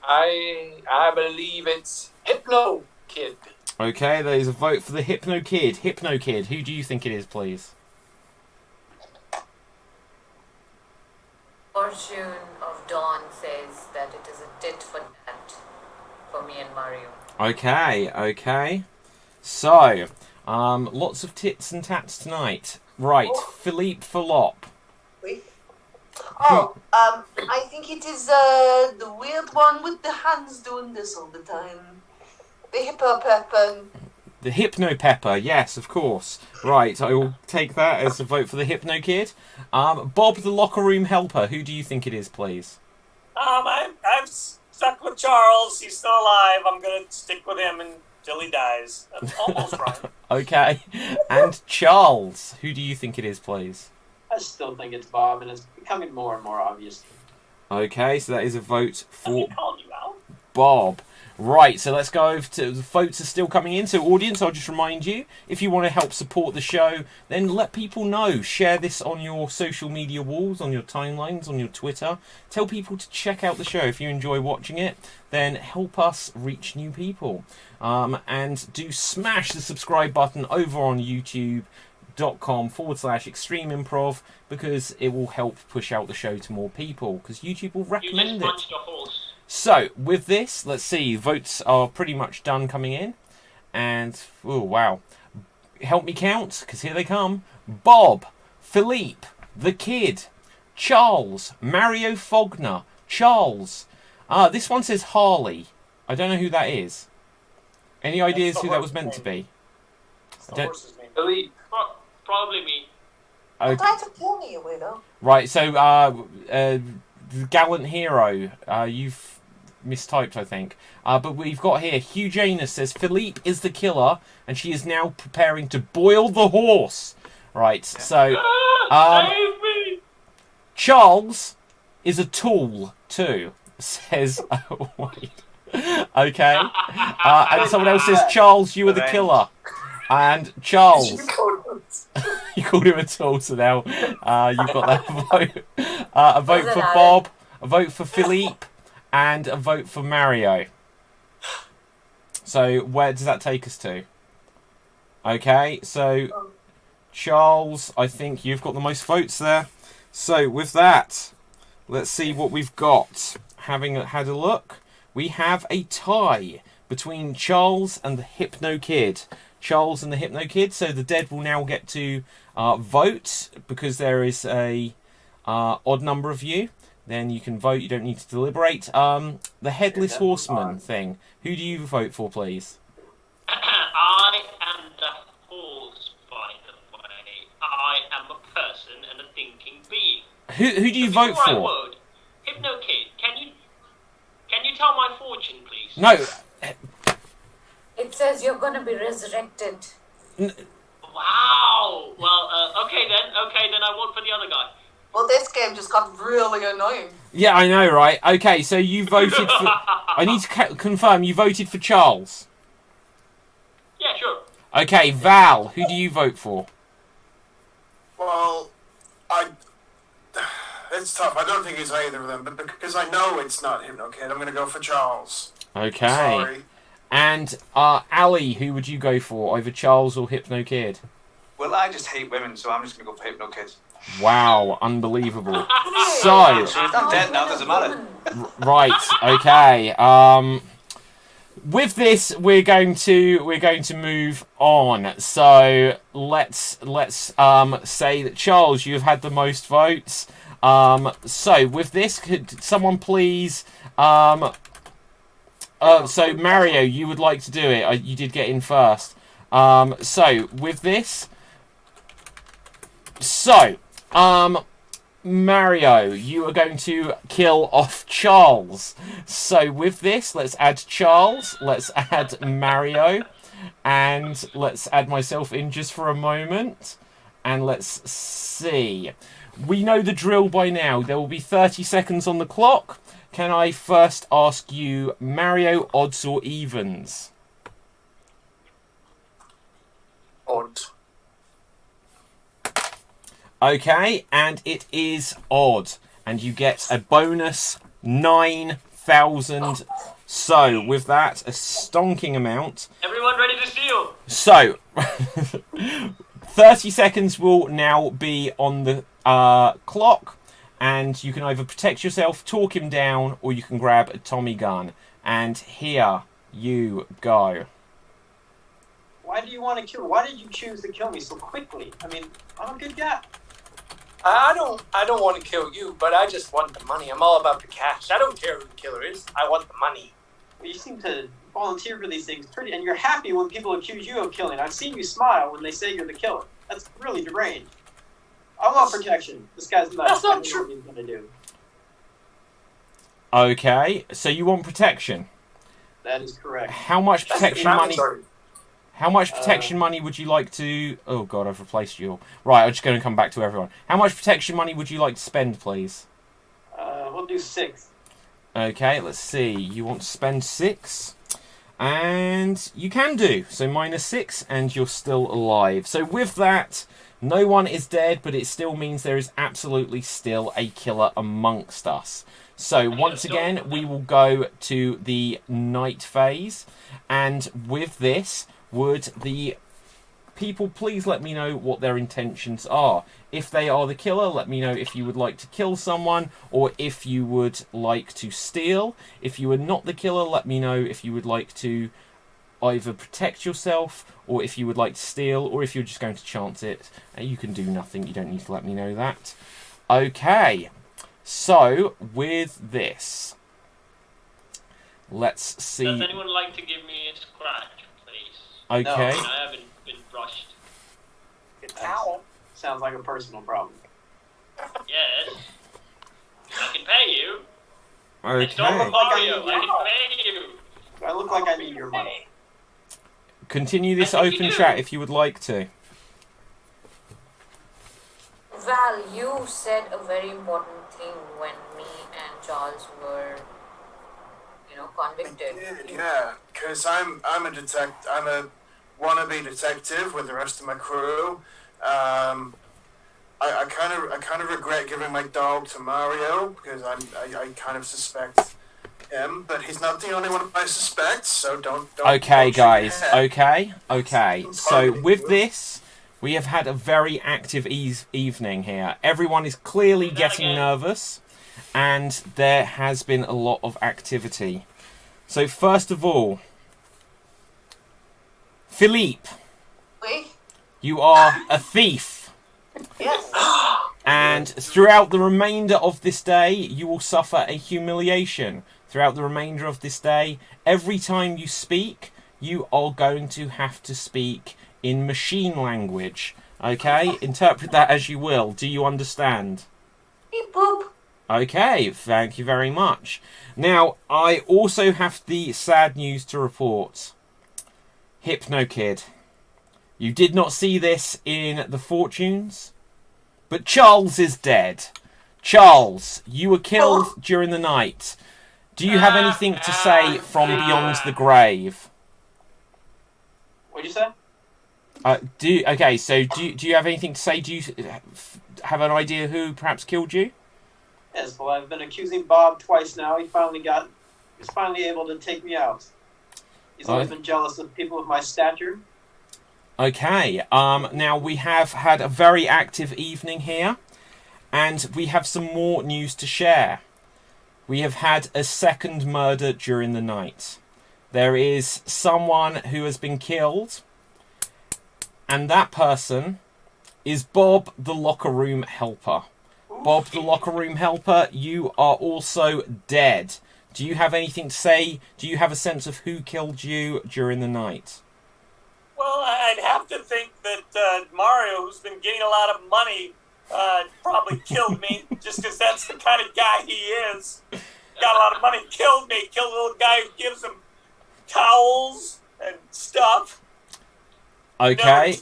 Speaker 4: I believe it's Hypno Kid.
Speaker 1: Okay, there is a vote for the Hypno Kid. Hypno Kid, who do you think it is, please?
Speaker 9: Fortune of Dawn says that it is a tit for tat for me and Mario.
Speaker 1: Okay. So, lots of tits and tats tonight. Right, Philippe Fulop.
Speaker 2: Oui. Oh, I think it is the weird one with the hands doing this all the time. The hippo pepper.
Speaker 1: The Hypno Pepper, yes, of course. Right, I will take that as a vote for the Hypno Kid. Bob, the locker room helper, who do you think it is, please?
Speaker 3: I'm stuck with Charles. He's still alive. I'm gonna stick with him until he dies. That's almost right.
Speaker 1: Okay. And Charles, who do you think it is, please?
Speaker 7: I still think it's Bob, and it's becoming more and more obvious.
Speaker 1: Okay, so that is a vote for
Speaker 3: He called you out.
Speaker 1: Bob. Right, so let's go over to the votes are still coming in. So, audience, I'll just remind you, if you want to help support the show, then let people know. Share this on your social media walls, on your timelines, on your Twitter. Tell people to check out the show. If you enjoy watching it, then help us reach new people. And do smash the subscribe button over on youtube.com/extreme improv, because it will help push out the show to more people, because YouTube will recommend it. So, with this, let's see, votes are pretty much done coming in. And, oh, wow. Help me count, because here they come. Bob, Philippe, the Kid, Charles, Mario Fogner, Charles. This one says Harley. I don't know who that is. Any ideas who that was meant to be?
Speaker 4: Philippe.
Speaker 6: Probably me.
Speaker 2: Try to kill me, you weirdo.
Speaker 1: Right, so, the gallant hero, you've mistyped, I think. But we've got here, Hugh Janus says, Philippe is the killer, and she is now preparing to boil the horse. Right, so...
Speaker 6: Save me!
Speaker 1: Charles is a tool, too, says... Oh, wait. Okay. And someone else says, Charles, you are the killer. And Charles... You called him a tool, so now you've got that vote. A vote for Bob, a vote for Philippe, and a vote for Mario. So where does that take us to? Okay, so Charles, I think you've got the most votes there. So with that, let's see what we've got. Having had a look, we have a tie between Charles and the Hypno Kid. Charles and the Hypno Kid, so the dead will now get to vote, because there is a odd number of you. Then you can vote, you don't need to deliberate. The Headless Horseman thing, who do you vote for, please?
Speaker 6: I am the horse, by the way. I am a person and a thinking being.
Speaker 1: Who do you vote
Speaker 6: Before I
Speaker 1: for?
Speaker 6: vote, Hypno Kid, can you tell my fortune, please?
Speaker 1: No.
Speaker 9: It says you're going to be resurrected.
Speaker 6: Wow. Well, okay then. Okay, then I vote for the other guy.
Speaker 2: Well, this game just got really annoying.
Speaker 1: Yeah, I know, right? Okay, so you voted for... I need to confirm, you voted for Charles.
Speaker 6: Yeah, sure.
Speaker 1: Okay, Val, who do you vote for?
Speaker 5: Well, it's tough. I don't think it's either of them, but because I know it's not Hypno Kid, I'm going to go for Charles.
Speaker 1: Okay.
Speaker 5: Sorry.
Speaker 1: And Ali, who would you go for, either Charles or Hypno Kid?
Speaker 8: Well, I just hate women, so I'm just going to go for Hypno Kid.
Speaker 1: Wow, unbelievul. So,
Speaker 8: I'm dead now, doesn't matter.
Speaker 1: right, okay. With this, we're going to move on. So let's say that Charles, you have had the most votes. So with this, could someone please? So Mario, you would like to do it. You did get in first. So with this, Mario, you are going to kill off Charles. So with this, let's add Charles, let's add Mario, and let's add myself in just for a moment. And let's see. We know the drill by now. There will be 30 seconds on the clock. Can I first ask you, Mario, odds or evens?
Speaker 4: Odd.
Speaker 1: Okay, and it is odd. And you get a bonus 9,000. So, with that, a stonking amount.
Speaker 6: Everyone ready to steal?
Speaker 1: So, 30 seconds will now be on the clock. And you can either protect yourself, talk him down, or you can grab a Tommy gun. And here you go.
Speaker 7: Why do you want to kill? Why did you choose to kill me so quickly? I mean, I'm a good guy.
Speaker 4: I don't want to kill you, but I just want the money. I'm all about the cash. I don't care who the killer is. I want the money.
Speaker 7: Well, you seem to volunteer for these things and you're happy when people accuse you of killing. I've seen you smile when they say you're the killer. That's really deranged. I want protection. This guy's nuts.
Speaker 4: That's not
Speaker 7: I don't know
Speaker 4: true.
Speaker 7: what he's gonna do.
Speaker 1: Okay, so you want protection.
Speaker 7: That is correct.
Speaker 1: How much protection money?
Speaker 4: Sorry.
Speaker 1: How much protection money would you like to... Oh, God, I've replaced you all. Right, I'm just going to come back to everyone. How much protection money would you like to spend, please?
Speaker 7: We'll do 6.
Speaker 1: Okay, let's see. You want to spend 6? And you can do. So -6, and you're still alive. So with that, no one is dead, but it still means there is absolutely still a killer amongst us. So once again, we will go to the night phase. And with this... would the people please let me know what their intentions are? If they are the killer, let me know if you would like to kill someone or if you would like to steal. If you are not the killer, let me know if you would like to either protect yourself or if you would like to steal or if you're just going to chance it. You can do nothing. You don't need to let me know that. Okay. So, with this, let's see.
Speaker 6: Does anyone like to give me a scratch?
Speaker 1: Okay.
Speaker 7: No.
Speaker 6: I haven't been brushed.
Speaker 4: Good towel.
Speaker 7: Sounds like a personal problem.
Speaker 6: Yes. I can pay you. It's
Speaker 1: Okay.
Speaker 6: not Mario. I can pay you.
Speaker 7: Do I look like I need your money?
Speaker 1: Continue this
Speaker 6: I think you
Speaker 1: open
Speaker 6: do.
Speaker 1: chat if you would like to.
Speaker 9: Val, you said a very important thing when me and Charles were, convicted.
Speaker 5: I did, yeah, because I'm a wannabe detective with the rest of my crew. I kind of regret giving my dog to Mario because I kind of suspect him, but he's not the only one I suspect. So don't.
Speaker 1: Okay,
Speaker 5: don't
Speaker 1: guys.
Speaker 5: shoot your head.
Speaker 1: Okay. So with this, we have had a very active evening here. Everyone is clearly getting nervous, and there has been a lot of activity. So first of all, Philippe,
Speaker 2: Oui.
Speaker 1: you are a thief.
Speaker 2: Yes.
Speaker 1: And throughout the remainder of this day, you will suffer a humiliation. Throughout the remainder of this day, every time you speak, you are going to have to speak in machine language. Okay? Interpret that as you will. Do you understand?
Speaker 2: Beep boop.
Speaker 1: Okay, thank you very much. Now, I also have the sad news to report. Hypno Kid. You did not see this in the fortunes, but Charles is dead. Charles, you were killed during the night. Do you have anything to say from beyond the grave?
Speaker 7: What'd you say?
Speaker 1: Do you have anything to say? Do you have an idea who perhaps killed you?
Speaker 7: Yes, well, I've been accusing Bob twice now. He's finally able to take me out. He's always been jealous of people of my stature.
Speaker 1: Okay, now we have had a very active evening here, and we have some more news to share. We have had a second murder during the night. There is someone who has been killed, and that person is Bob the locker room helper. Bob the locker room helper, you are also dead. Do you have anything to say? Do you have a sense of who killed you during the night?
Speaker 3: Well, I'd have to think that Mario, who's been getting a lot of money, probably killed me, just because that's the kind of guy he is. Got a lot of money, killed me. Killed a little guy who gives him towels and stuff.
Speaker 1: Okay.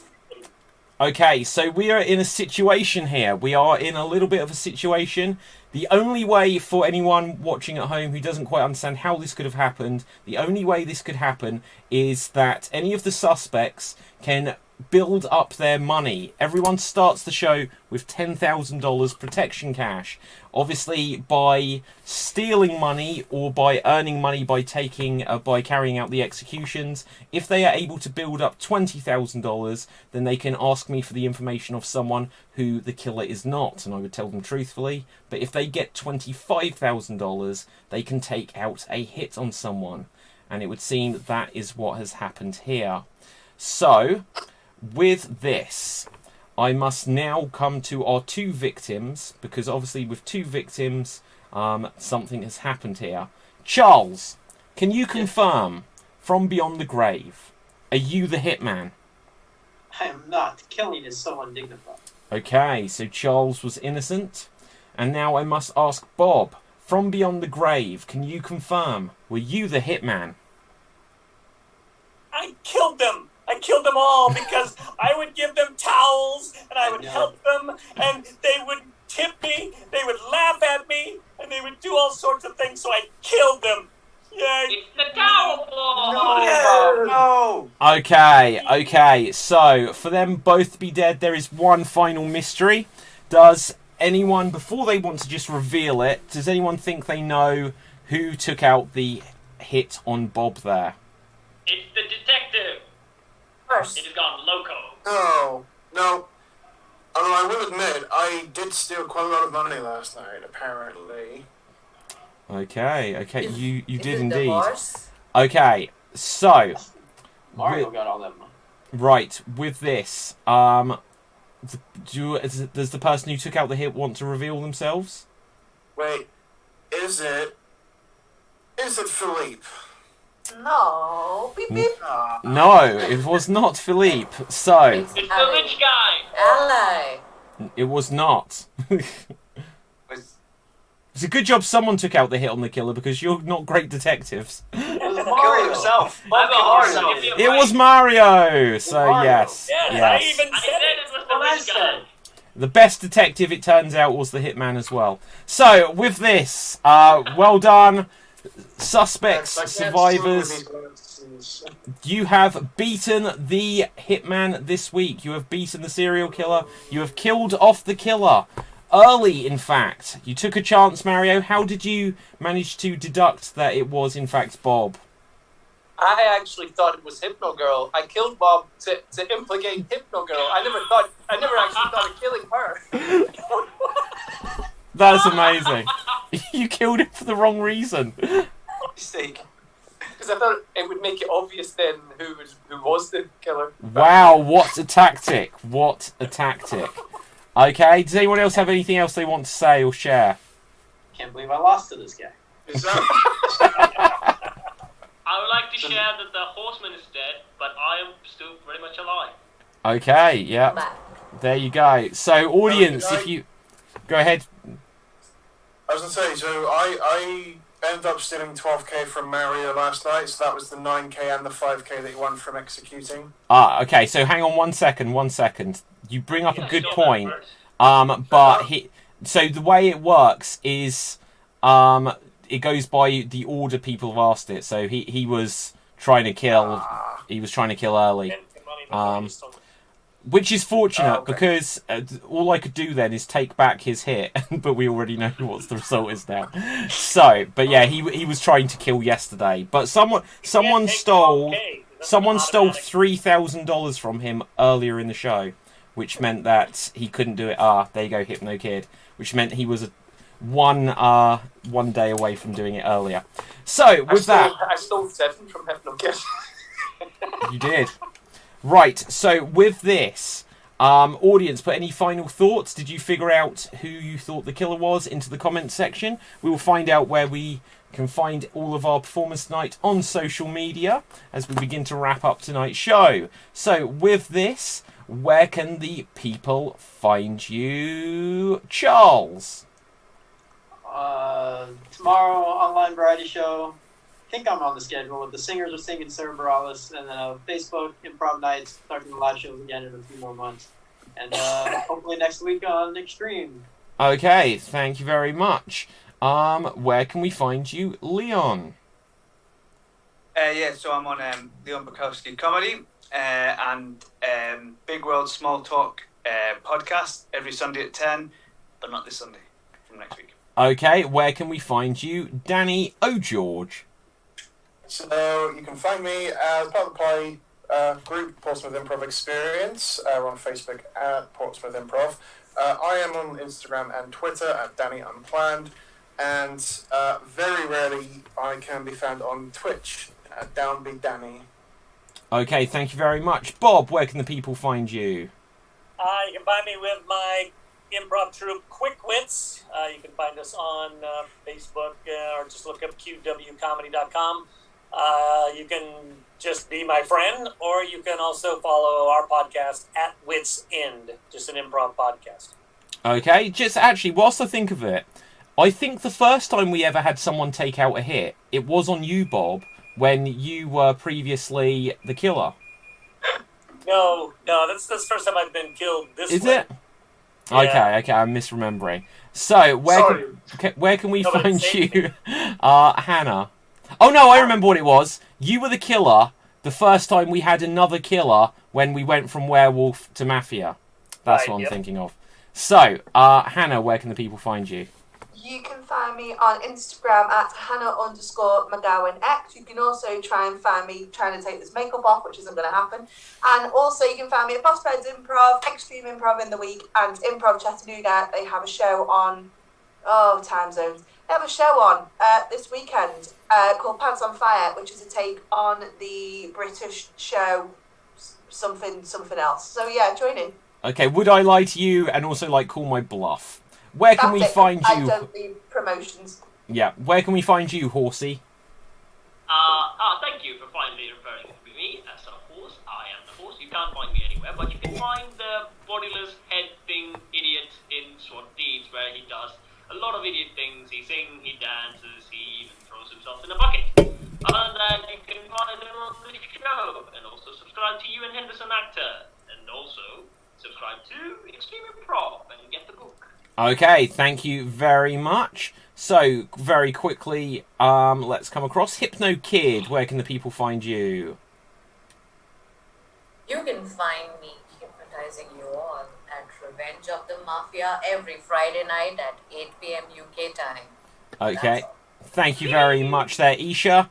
Speaker 1: Okay, so we are in a situation here. We are in a little bit of a situation. The only way for anyone watching at home who doesn't quite understand how this could have happened, the only way this could happen is that any of the suspects can build up their money. Everyone starts the show with $10,000 protection cash. Obviously, by stealing money or by earning money by carrying out the executions, if they are able to build up $20,000, then they can ask me for the information of someone who the killer is not, and I would tell them truthfully. But if they get $25,000, they can take out a hit on someone, and it would seem that that is what has happened here. So, with this, I must now come to our 2 victims, because obviously with 2 victims, something has happened here. Charles, can you confirm, from beyond the grave, are you the hitman?
Speaker 7: I am not. Killing is so undignified.
Speaker 1: Okay, so Charles was innocent. And now I must ask Bob, from beyond the grave, can you confirm, were you the hitman?
Speaker 3: I killed them. I killed them all because I would give them towels and I would help them and they would tip me, they would laugh at me, and they would do all sorts of things, so I killed them. Yay!
Speaker 6: It's the towel boy!
Speaker 8: No.
Speaker 1: Okay, so for them both to be dead, there is one final mystery. Does anyone, before they want to just reveal it, does anyone think they know who took out the hit on Bob there?
Speaker 6: It's the detective.
Speaker 2: First.
Speaker 6: It has gone loco.
Speaker 5: No. Although I will admit, I did steal quite a lot of money last night, apparently.
Speaker 1: Okay, you
Speaker 9: Is
Speaker 1: did
Speaker 9: it
Speaker 1: indeed.
Speaker 9: The horse?
Speaker 1: Okay, so
Speaker 7: Mario got all that money.
Speaker 1: right with this, does the person who took out the hit want to reveal themselves?
Speaker 5: Wait, is it Philippe?
Speaker 2: No. Beep beep.
Speaker 1: No, it was not Philippe. So
Speaker 6: It's the rich guy.
Speaker 9: Ally.
Speaker 1: it was not.
Speaker 8: Was-
Speaker 1: It's a good job someone took out the hit on the killer, because you're not great detectives.
Speaker 7: It was
Speaker 8: The killer
Speaker 7: Mario.
Speaker 8: himself.
Speaker 6: I'm a horse. I'll give you a
Speaker 1: It was
Speaker 6: prize.
Speaker 1: Mario. So
Speaker 7: Mario.
Speaker 1: yes,
Speaker 3: Yes, I
Speaker 1: yes.
Speaker 3: even
Speaker 6: I
Speaker 3: said
Speaker 6: said
Speaker 3: it.
Speaker 6: it was
Speaker 7: What I
Speaker 6: the rich guy.
Speaker 7: said.
Speaker 1: The best detective, it turns out, was the hitman as well. So with this, well done, suspects,
Speaker 5: I can't
Speaker 1: survivors.
Speaker 5: see with these glasses.
Speaker 1: You have beaten the hitman this week. You have beaten the serial killer. You have killed off the killer. Early, in fact. You took a chance, Mario. How did you manage to deduct that it was, in fact, Bob?
Speaker 4: I actually thought it was Hypno Girl. I killed Bob to implicate Hypno Girl. I never actually thought of killing her.
Speaker 1: That's amazing. You killed him for the wrong reason.
Speaker 4: Mistake. Because I thought it would make it obvious then who was the killer.
Speaker 1: Wow, what a tactic. What a tactic. Okay, does anyone else have anything else they want to say or share?
Speaker 7: Can't believe I lost to this guy.
Speaker 5: Is that
Speaker 6: I would like to share that the horseman is dead, but I am still very much alive.
Speaker 1: Okay, yeah.
Speaker 9: Back.
Speaker 1: There you go. So, audience, if you... Go ahead.
Speaker 5: I was gonna say, so I ended up stealing 12k from Mario last night, so that was the 9k and the 5k that he won from executing.
Speaker 1: Okay, so hang on 1 second. You bring up a good point. So the way it works is, it goes by the order people have asked it. So he was trying to kill, early, which is fortunate because all I could do then is take back his hit, but we already know what the result is now. So, but yeah, he was trying to kill yesterday, but someone stole $3,000 from him earlier in the show, which meant that he couldn't do it. There you go, Hypno Kid. Which meant he was one day away from doing it earlier. So with
Speaker 4: I stole 7 from Hypno Kid.
Speaker 1: you did. Right. So with this, audience, put any final thoughts? Did you figure out who you thought the killer was into the comments section? We will find out where we can find all of our performers tonight on social media as we begin to wrap up tonight's show. So with this, where can the people find you, Charles?
Speaker 7: Tomorrow, online variety show. I think I'm on the schedule with the Singers Are Singing Cerebralis, and then Facebook Improv Nights, starting the live shows again in a few more months. And hopefully next week on XStreamed.
Speaker 1: Okay, thank you very much. Where can we find you, Leon?
Speaker 8: So I'm on Leon Bukowski Comedy and Big World Small Talk podcast every Sunday at 10, but not this Sunday, from next week.
Speaker 1: Okay, where can we find you, Danny O'George?
Speaker 5: So you can find me as part of the play group Portsmouth Improv Experience. We're on Facebook at Portsmouth Improv. I am on Instagram and Twitter at Danny Unplanned, and very rarely I can be found on Twitch at Downbeat Danny.
Speaker 1: Okay, thank you very much. Bob, where can the people find you?
Speaker 3: You can find me with my improv troupe, Quick Wits. You can find us on Facebook or just look up qwcomedy.com. You can just be my friend, or you can also follow our podcast at Wits End, just an improv podcast.
Speaker 1: Okay, just actually, whilst I think of it, I think the first time we ever had someone take out a hit, it was on you, Bob, when you were previously the killer.
Speaker 3: No, that's the first time I've been killed this
Speaker 1: Is
Speaker 3: way.
Speaker 1: it? Yeah. Okay, I'm misremembering. So, where can we find you, Hannah? Oh no, I remember what it was. You were the killer the first time we had another killer when we went from werewolf to mafia. That's what I'm thinking of. So, Hannah, where can the people find you?
Speaker 2: You can find me on Instagram at Hannah_McGowanX. You can also try and find me trying to take this makeup off, which isn't going to happen. And also you can find me at Boss Beds Improv, Extreme Improv in the week, and Improv Chattanooga. They have a show on, time zones. They have a show on this weekend called Pants on Fire, which is a take on the British show something else. So yeah, join in.
Speaker 1: Okay, would I lie to you and also call my bluff? Where can we find you?
Speaker 2: I don't need promotions.
Speaker 1: Yeah, where can we find you, Horsey?
Speaker 6: Thank you for finally referring to me as a horse. I am the horse. You can't find me anywhere, but you can find the bodiless head thing idiot in Short Deeds, where he does a lot of idiot things. He sings, he dances, he even throws himself in a bucket. Other than that, you can find him on the show, and also subscribe to Ewan Henderson Actor, and also subscribe to Extreme Improv and get the book.
Speaker 1: Okay, thank you very much. So, very quickly, let's come across Hypno Kid. Where can the people find you?
Speaker 9: You can find me hypnotizing you all at Revenge of the Mafia every Friday night at 8 p.m. UK time.
Speaker 1: Okay, thank you very much there, Isha.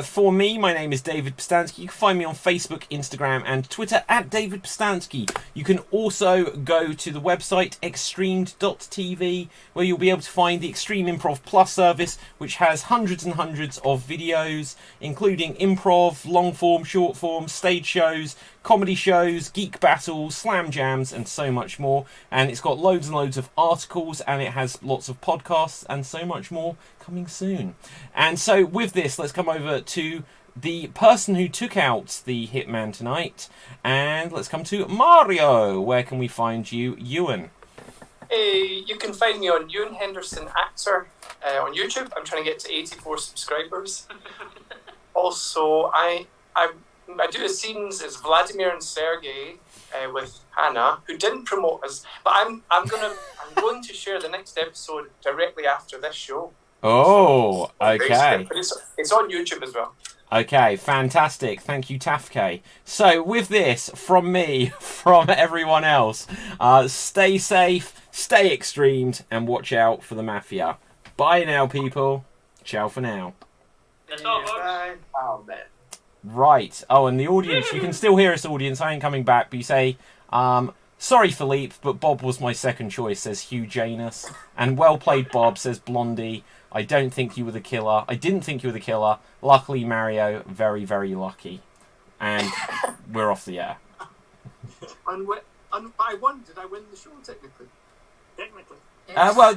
Speaker 1: For me, my name is David Postansky. You can find me on Facebook, Instagram, and Twitter at David Postansky. You can also go to the website XStreamed.tv, where you'll be able to find the Extreme Improv Plus service, which has hundreds and hundreds of videos, including improv, long form, short form, stage shows, comedy shows, geek battles, slam jams, and so much more. And it's got loads and loads of articles, and it has lots of podcasts, and so much more coming soon. And so with this, let's come over to the person who took out the hitman tonight, and let's come to Mario. Where can we find you, Ewan?
Speaker 4: Hey, you can find me on Ewan Henderson Actor on YouTube. I'm trying to get to 84 subscribers. Also, I do a scenes as Vladimir and Sergey with Hannah, who didn't promote us, but I'm going to share the next episode directly after this show.
Speaker 1: Oh, okay.
Speaker 4: But it's on YouTube as well.
Speaker 1: Okay, fantastic. Thank you, Tafke. So, with this, from me, from everyone else, stay safe, stay extremed, and watch out for the Mafia. Bye now, people. Ciao for now.
Speaker 6: That's all, folks.
Speaker 7: Bye. Oh, man.
Speaker 1: Right. Oh, and the audience, you can still hear us, audience. I ain't coming back, but you say, sorry, Philippe, but Bob was my second choice, says Hugh Janus. And well played, Bob, says Blondie. I don't think you were the killer. I didn't think you were the killer. Luckily, Mario, very, very lucky. And we're off the air.
Speaker 5: I won. Did I win the show, technically?
Speaker 3: Technically.
Speaker 1: Well,